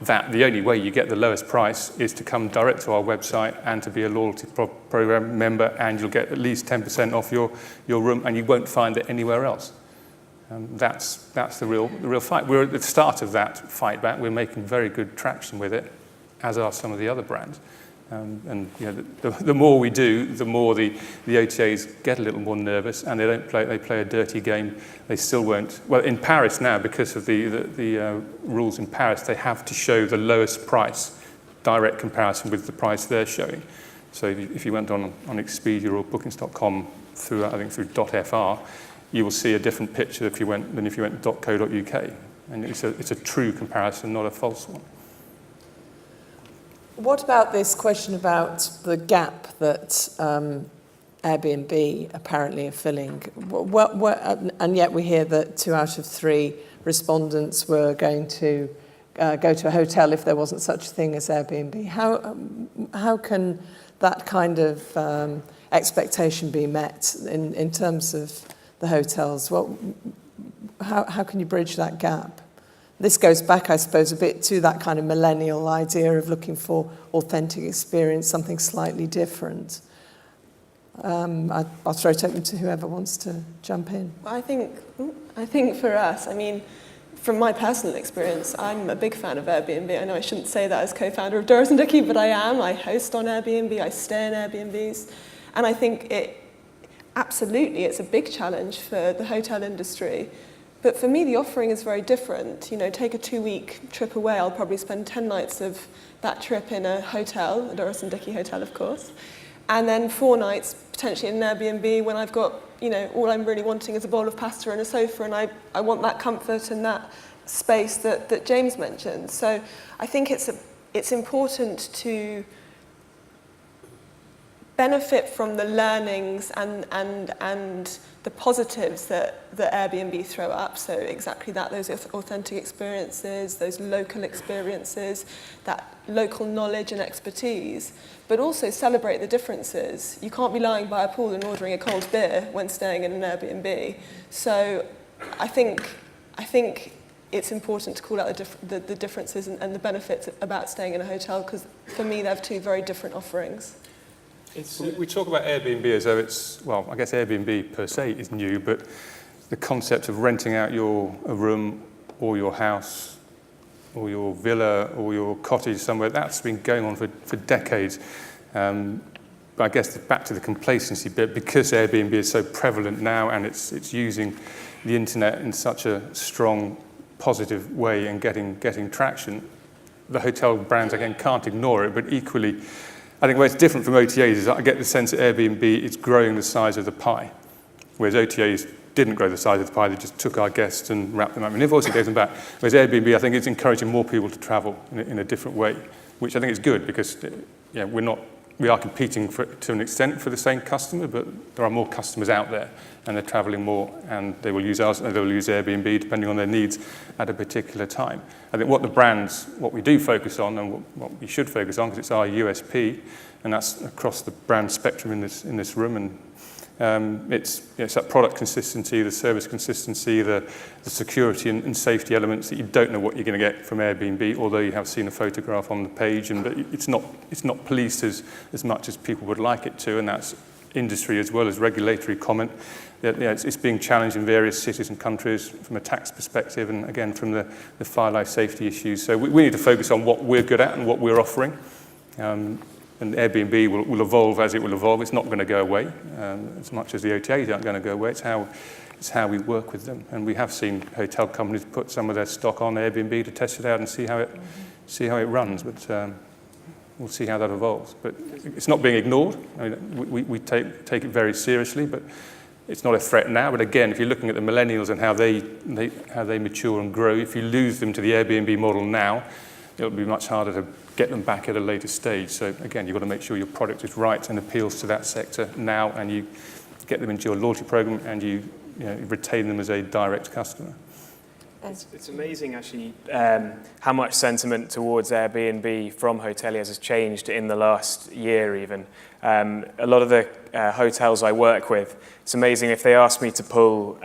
that the only way you get the lowest price is to come direct to our website and to be a loyalty program member, and you'll get at least 10% off your room, and you won't find it anywhere else. That's the real fight. We're at the start of that fight back. We're making very good traction with it, as are some of the other brands. And you know, the more we do, the more the OTAs get a little more nervous, and they play a dirty game. They still won't. Well, in Paris now, because of the rules in Paris, they have to show the lowest price, direct comparison with the price they're showing. So if you went on Expedia or Bookings.com through .fr, you will see a different picture than if you went .co.uk. And it's a true comparison, not a false one. What about this question about the gap that Airbnb apparently are filling? And yet we hear that 2 out of 3 respondents were going to go to a hotel if there wasn't such a thing as Airbnb. How can that kind of expectation be met in terms of the hotels? How can you bridge that gap? This goes back, I suppose, a bit to that kind of millennial idea of looking for authentic experience, something slightly different. I'll throw it open to whoever wants to jump in. I think for us, I mean, from my personal experience, I'm a big fan of Airbnb. I know I shouldn't say that as co-founder of Doris and Dicky, but I am. I host on Airbnb, I stay in Airbnbs. And I think it's a big challenge for the hotel industry. But for me, the offering is very different. You know, take a 2-week trip away, I'll probably spend 10 nights of that trip in a hotel, a Doris and Dicky hotel, of course. And then 4 nights potentially in an Airbnb when I've got, you know, all I'm really wanting is a bowl of pasta and a sofa, and I want that comfort and that space that James mentioned. So I think it's important to benefit from the learnings and the positives that Airbnb throw up. So exactly that, those authentic experiences, those local experiences, that local knowledge and expertise, but also celebrate the differences. You can't be lying by a pool and ordering a cold beer when staying in an Airbnb. So I think it's important to call out the differences and the benefits about staying in a hotel, because for me they have 2 very different offerings. We talk about Airbnb as though it's, well, I guess Airbnb per se is new, but the concept of renting out a room or your house or your villa or your cottage somewhere, that's been going on for decades. But I guess back to the complacency bit, because Airbnb is so prevalent now and it's using the internet in such a strong, positive way and getting traction, the hotel brands, again, can't ignore it, but equally, I think where it's different from OTAs is I get the sense that Airbnb is growing the size of the pie, whereas OTAs didn't grow the size of the pie, they just took our guests and wrapped them up in invoice and gave them back. Whereas Airbnb, I think, is encouraging more people to travel in a different way, which I think is good, because we are competing to an extent for the same customer, but there are more customers out there and they're traveling more, and they will use us and they will use Airbnb depending on their needs at a particular time. I think what we do focus on and what we should focus on, because it's our USP, and that's across the brand spectrum in this room, and it's that product consistency, the service consistency, the security and safety elements that you don't know what you're going to get from Airbnb, although you have seen a photograph on the page, and it's not policed as much as people would like it to, and that's industry as well as regulatory comment. It's being challenged in various cities and countries from a tax perspective, and again from the fire life safety issues. So we need to focus on what we're good at and what we're offering. And Airbnb will evolve as it will evolve. It's not going to go away, as much as the OTAs aren't going to go away. It's how we work with them. And we have seen hotel companies put some of their stock on Airbnb to test it out and see how it runs. But we'll see how that evolves. But it's not being ignored. I mean, we take it very seriously, but it's not a threat now. But again, if you're looking at the millennials and how they mature and grow, if you lose them to the Airbnb model now, it'll be much harder to get them back at a later stage. So again, you've got to make sure your product is right and appeals to that sector now, and you get them into your loyalty program, and you retain them as a direct customer. It's amazing, actually, how much sentiment towards Airbnb from hoteliers has changed in the last year even. A lot of the hotels I work with, it's amazing if they ask me to pull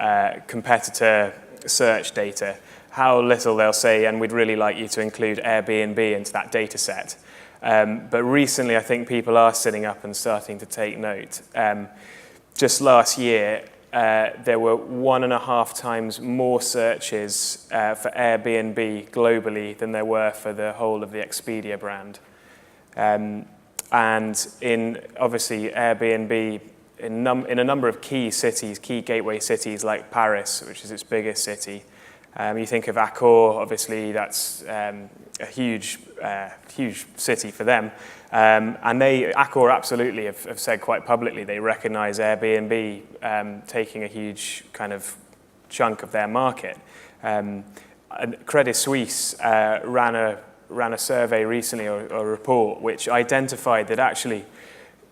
competitor search data, how little they'll say, and we'd really like you to include Airbnb into that data set. But recently, I think people are sitting up and starting to take note. Just last year, there were 1.5 times more searches for Airbnb globally than there were for the whole of the Expedia brand. And in, obviously, Airbnb, in a number of key cities, key gateway cities like Paris, which is its biggest city. You think of Accor, obviously, that's a huge city for them. And Accor absolutely have said quite publicly they recognize Airbnb taking a huge kind of chunk of their market. And Credit Suisse ran a survey recently, or a report, which identified that actually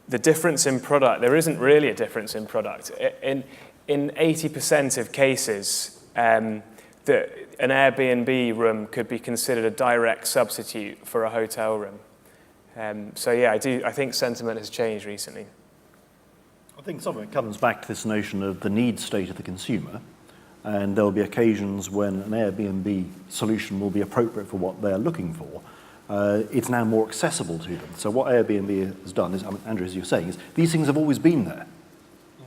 the difference in product, there isn't really a difference in product. In 80% of cases, that an Airbnb room could be considered a direct substitute for a hotel room. So yeah, I think sentiment has changed recently. I think some of it comes back to this notion of the need state of the consumer, and there'll be occasions when an Airbnb solution will be appropriate for what they're looking for. It's now more accessible to them. So what Airbnb has done is, Andrew, as you're saying, is these things have always been there.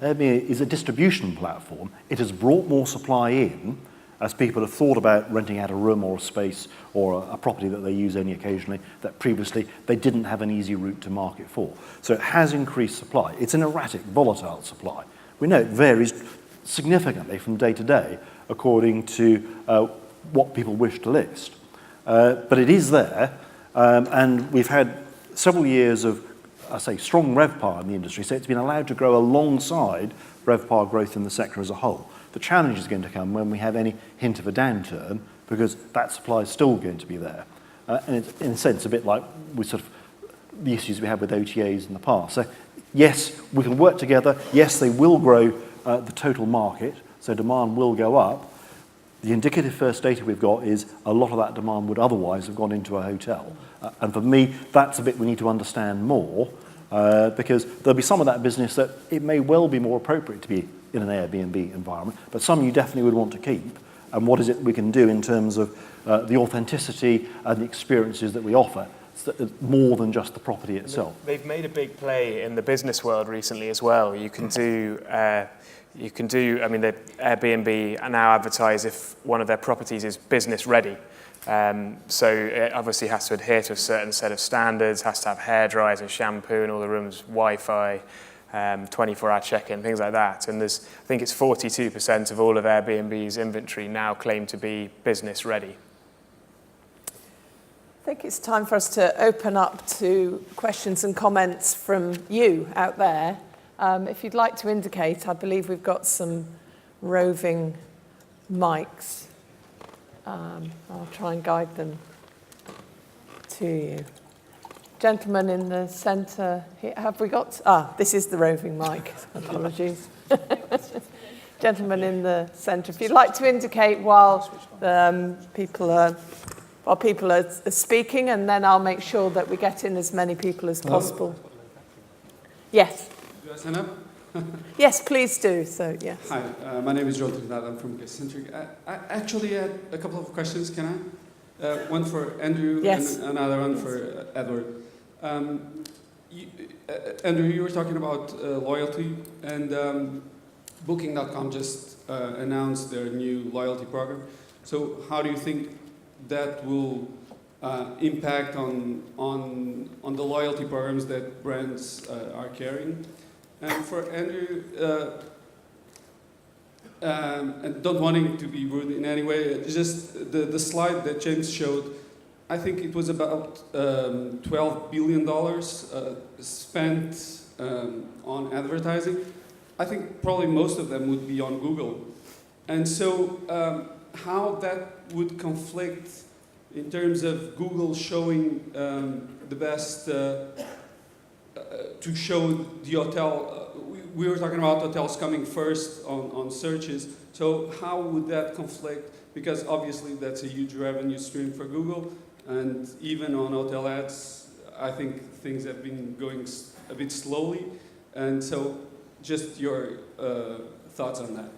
Airbnb is a distribution platform. It has brought more supply in as people have thought about renting out a room or a space or a property that they use only occasionally that previously they didn't have an easy route to market for. So it has increased supply. It's an erratic, volatile supply. We know it varies significantly from day to day according to what people wish to list. But it is there, and we've had several years of, I say, strong RevPAR in the industry, so it's been allowed to grow alongside RevPAR growth in the sector as a whole. The challenge is going to come when we have any hint of a downturn, because that supply is still going to be there. And it's, in a sense, a bit like with sort of the issues we had with OTAs in the past. So, yes, we can work together. Yes, they will grow the total market, so demand will go up. The indicative first data we've got is a lot of that demand would otherwise have gone into a hotel. And for me, that's a bit we need to understand more, because there'll be some of that business that it may well be more appropriate to be in an Airbnb environment, but some you definitely would want to keep. And what is it we can do in terms of the authenticity and the experiences that we offer, more than just the property itself? They've made a big play in the business world recently as well. You can do, I mean, the Airbnb now advertise if one of their properties is business ready. So it obviously has to adhere to a certain set of standards, has to have hair dryers and shampoo in all the rooms, Wi-Fi, 24-hour check-in, things like that. And there's, I think it's 42% of all of Airbnb's inventory now claim to be business ready. I think it's time for us to open up to questions and comments from you out there. If you'd like to indicate, I believe we've got some roving mics. I'll try and guide them to you. Gentleman in the centre here, have we got, this is the roving mic, apologies. Gentleman in the centre, if you'd like to indicate while people are speaking, and then I'll make sure that we get in as many people as possible. Yes. Do I stand up? Yes, please do. So, yes. Hi, my name is Jonathan Dad. I'm from Centric. I actually had a couple of questions. Can I? One for Andrew, yes, and another one for Edward. Andrew, you were talking about loyalty, and Booking.com just announced their new loyalty program. So how do you think that will impact on the loyalty programs that brands are carrying? And for Andrew, and don't wanting to be rude in any way, just the slide that James showed, I think it was about $12 billion spent on advertising. I think probably most of them would be on Google. And so how that would conflict in terms of Google showing the best, to show the hotel. We were talking about hotels coming first on searches. So how would that conflict? Because obviously that's a huge revenue stream for Google. And even on hotel ads, I think things have been going a bit slowly. And so just your thoughts on that.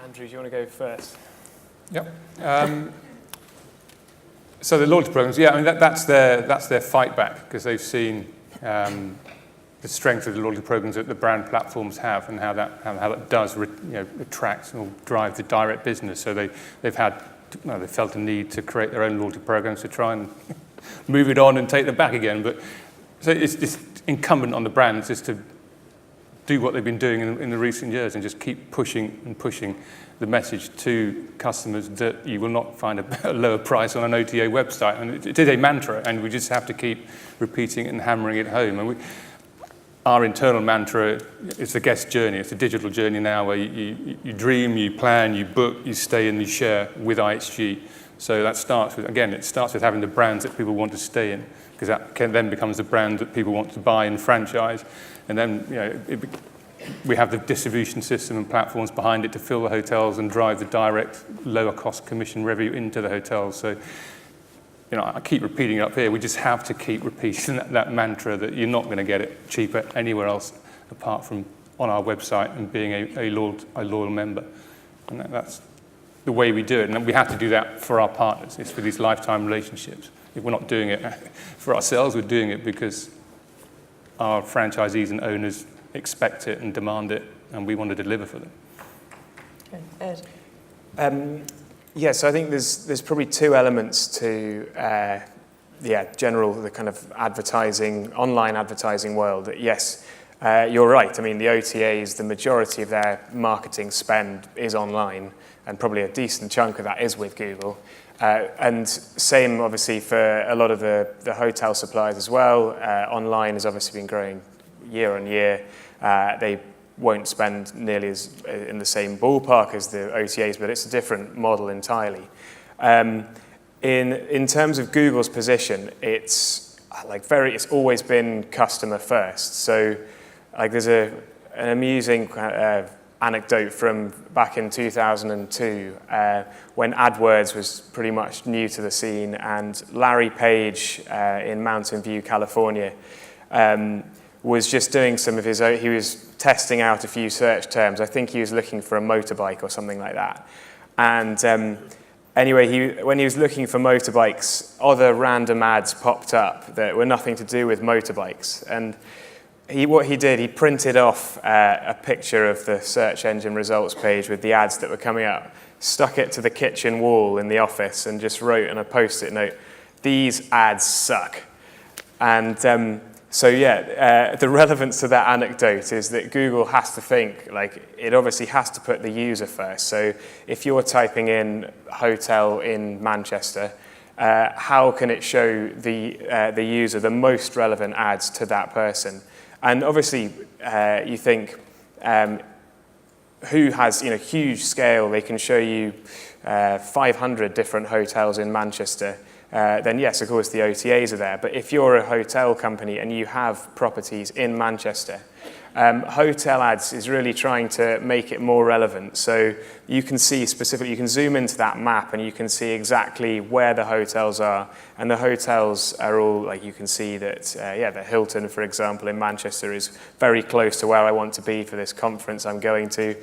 Andrew, do you want to go first? Yep. So the loyalty programs, yeah, I mean that's their fight back, because they've seen the strength of the loyalty programs that the brand platforms have, and how that does attract or drive the direct business. So they felt a need to create their own loyalty programs to try and move it on and take them back again. But So it's incumbent on the brands is to do what they've been doing in the recent years and just keep pushing and pushing the message to customers that you will not find a lower price on an OTA website. And it is a mantra, and we just have to keep repeating it and hammering it home. And our internal mantra is the guest journey. It's a digital journey now where you dream, you plan, you book, you stay and you share with IHG. So that starts with, again, it starts with having the brands that people want to stay in, because that then becomes the brand that people want to buy and franchise. And then, you know, we have the distribution system and platforms behind it to fill the hotels and drive the direct, lower cost commission revenue into the hotels. So, you know, I keep repeating it up here. We just have to keep repeating that mantra that you're not going to get it cheaper anywhere else apart from on our website and being a loyal member. And that's the way we do it. And we have to do that for our partners. It's for these lifetime relationships. If we're not doing it for ourselves, we're doing it because our franchisees and owners expect it and demand it, and we want to deliver for them. Okay. Ed? So I think there's probably two elements to the kind of advertising, online advertising world. Yes, you're right. I mean, the OTAs, the majority of their marketing spend is online, and probably a decent chunk of that is with Google. And same, obviously, for a lot of the hotel suppliers as well. Online has obviously been growing year on year. They won't spend nearly as in the same ballpark as the OTAs, but it's a different model entirely. In terms of Google's position, it's always been customer first. So, like, there's an amusing anecdote from back in 2002 when AdWords was pretty much new to the scene, and Larry Page in Mountain View, California, was just doing some of his own. He was testing out a few search terms. I think he was looking for a motorbike or something like that. And anyway, when he was looking for motorbikes, other random ads popped up that were nothing to do with motorbikes. And what he did, he printed off a picture of the search engine results page with the ads that were coming up, stuck it to the kitchen wall in the office, and just wrote on a post-it note, "These ads suck." And the relevance to that anecdote is that Google has to think, like, it obviously has to put the user first. So if you're typing in hotel in Manchester, how can it show the user the most relevant ads to that person? And obviously, you think, who has huge scale? They can show you 500 different hotels in Manchester. Then yes, of course, the OTAs are there. But if you're a hotel company and you have properties in Manchester, hotel ads is really trying to make it more relevant. So you can see specifically, you can zoom into that map and you can see exactly where the hotels are. And the hotels are all, like, you can see that, the Hilton, for example, in Manchester is very close to where I want to be for this conference I'm going to.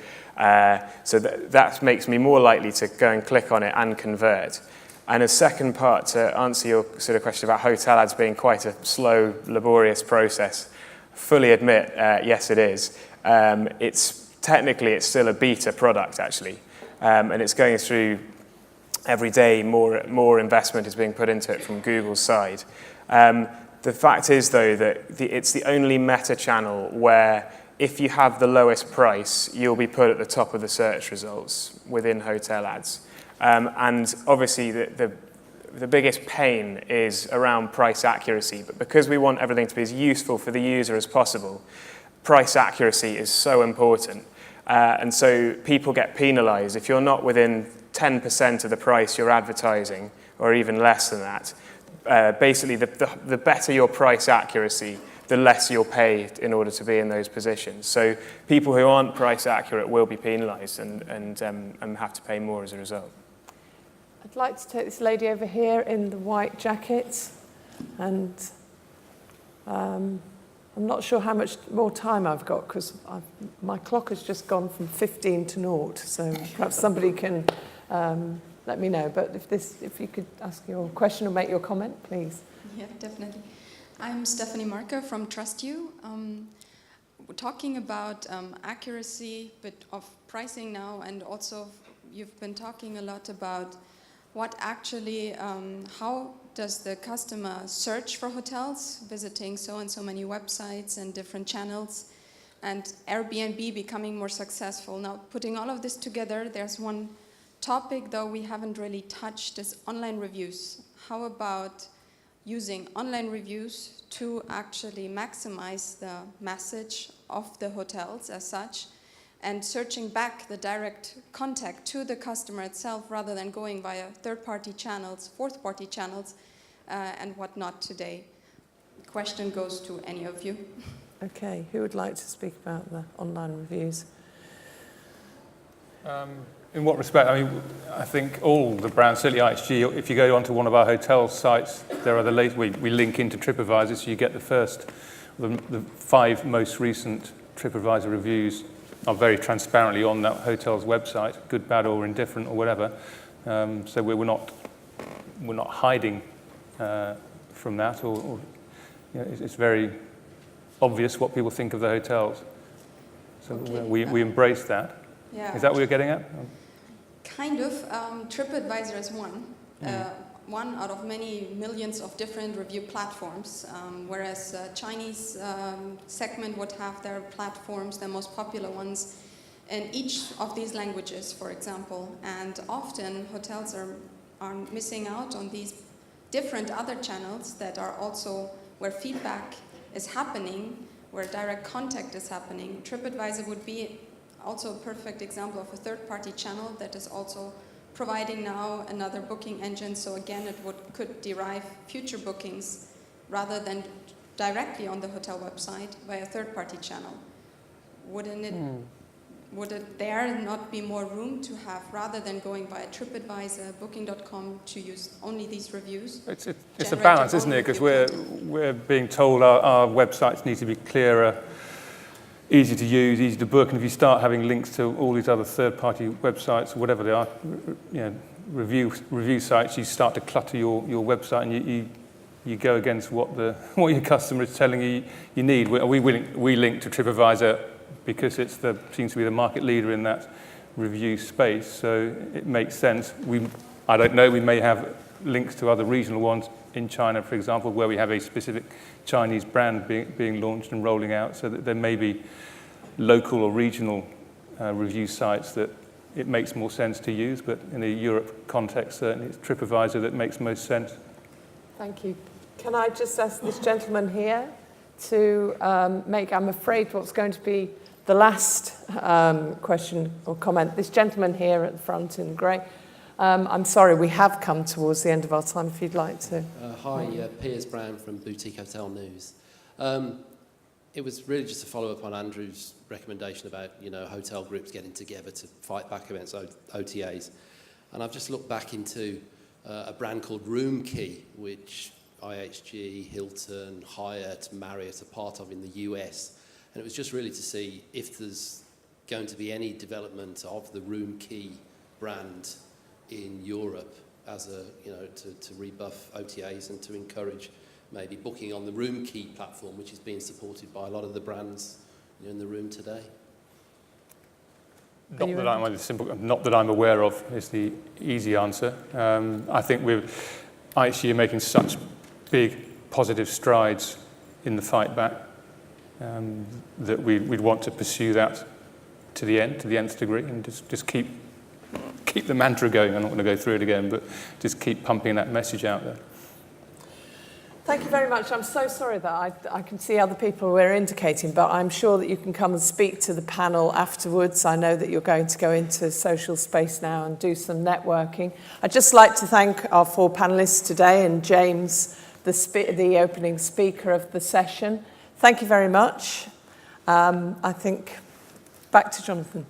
So that makes me more likely to go and click on it and convert. And a second part to answer your sort of question about hotel ads being quite a slow, laborious process, fully admit, yes, it is. It's still a beta product, actually, and it's going through every day. More investment is being put into it from Google's side. The fact is, though, that it's the only meta channel where if you have the lowest price, you'll be put at the top of the search results within hotel ads. And obviously, the biggest pain is around price accuracy. But because we want everything to be as useful for the user as possible, price accuracy is so important. And so people get penalized. If you're not within 10% of the price you're advertising, or even less than that, basically the better your price accuracy, the less you'll pay in order to be in those positions. So people who aren't price accurate will be penalized and have to pay more as a result. I'd like to take this lady over here in the white jacket, and I'm not sure how much more time I've got because my clock has just gone from 15 to 0, so perhaps somebody can let me know. But if you could ask your question or make your comment, please. Yeah, definitely. I'm Stephanie Marker from Trust You. We're talking about accuracy, but of pricing now, and also you've been talking a lot about what actually, how does the customer search for hotels, visiting so and so many websites and different channels, and Airbnb becoming more successful. Now, putting all of this together, there's one topic, though, we haven't really touched, is online reviews. How about using online reviews to actually maximize the message of the hotels as such, and searching back the direct contact to the customer itself rather than going via third-party channels, fourth-party channels, and whatnot today? The question goes to any of you. Okay, who would like to speak about the online reviews? In what respect? I mean, I think all the brands, certainly IHG, if you go onto one of our hotel sites, there are we link into TripAdvisor, so you get the 5 most recent TripAdvisor reviews are very transparently on that hotel's website, good, bad, or indifferent, or whatever. So we're not hiding from that, or it's very obvious what people think of the hotels. So Okay. we embrace that. Yeah. Is that what you're getting at? Kind of. TripAdvisor is one out of many millions of different review platforms, whereas Chinese segment would have their platforms, their most popular ones, in each of these languages, for example. And often hotels are missing out on these different other channels that are also where feedback is happening, where direct contact is happening. TripAdvisor would be also a perfect example of a third-party channel that is also providing now another booking engine. So again, it could derive future bookings rather than directly on the hotel website by a third-party channel. Would it there not be more room to have, rather than going via TripAdvisor, Booking.com, to use only these reviews? It's a balance, isn't it? Because we're being told our websites need to be clearer, easy to use, easy to book, and if you start having links to all these other third-party websites, whatever they are, review sites, you start to clutter your website, and you go against what your customer is telling you you need. We link to TripAdvisor because seems to be the market leader in that review space, so it makes sense. I don't know, we may have links to other regional ones in China, for example, where we have a specific Chinese brand being launched and rolling out, so that there may be local or regional review sites that it makes more sense to use, but in a Europe context, certainly it's TripAdvisor that makes most sense. Thank you. Can I just ask this gentleman here to make, I'm afraid, what's going to be the last question or comment. This gentleman here at the front in grey. I'm sorry, we have come towards the end of our time, if you'd like to. Hi, Piers Brown from Boutique Hotel News. It was really just a follow-up on Andrew's recommendation about, hotel groups getting together to fight back against OTAs. And I've just looked back into a brand called Room Key, which IHG, Hilton, Hyatt, Marriott are part of in the US. And it was just really to see if there's going to be any development of the Room Key brand in Europe as to rebuff OTAs and to encourage maybe booking on the Room Key platform, which is being supported by a lot of the brands in the room today. Not that I'm aware of is the easy answer. I think IHG are making such big positive strides in the fight back that we'd want to pursue that to the nth degree, and just keep the mantra going. I'm not going to go through it again, but just keep pumping that message out there. Thank you very much. I'm so sorry that I can see other people we're indicating, but I'm sure that you can come and speak to the panel afterwards. I know that you're going to go into social space now and do some networking. I'd just like to thank our 4 panellists today and James, the opening speaker of the session. Thank you very much. I think back to Jonathan.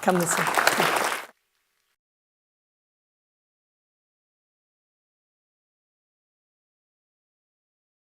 Come this way.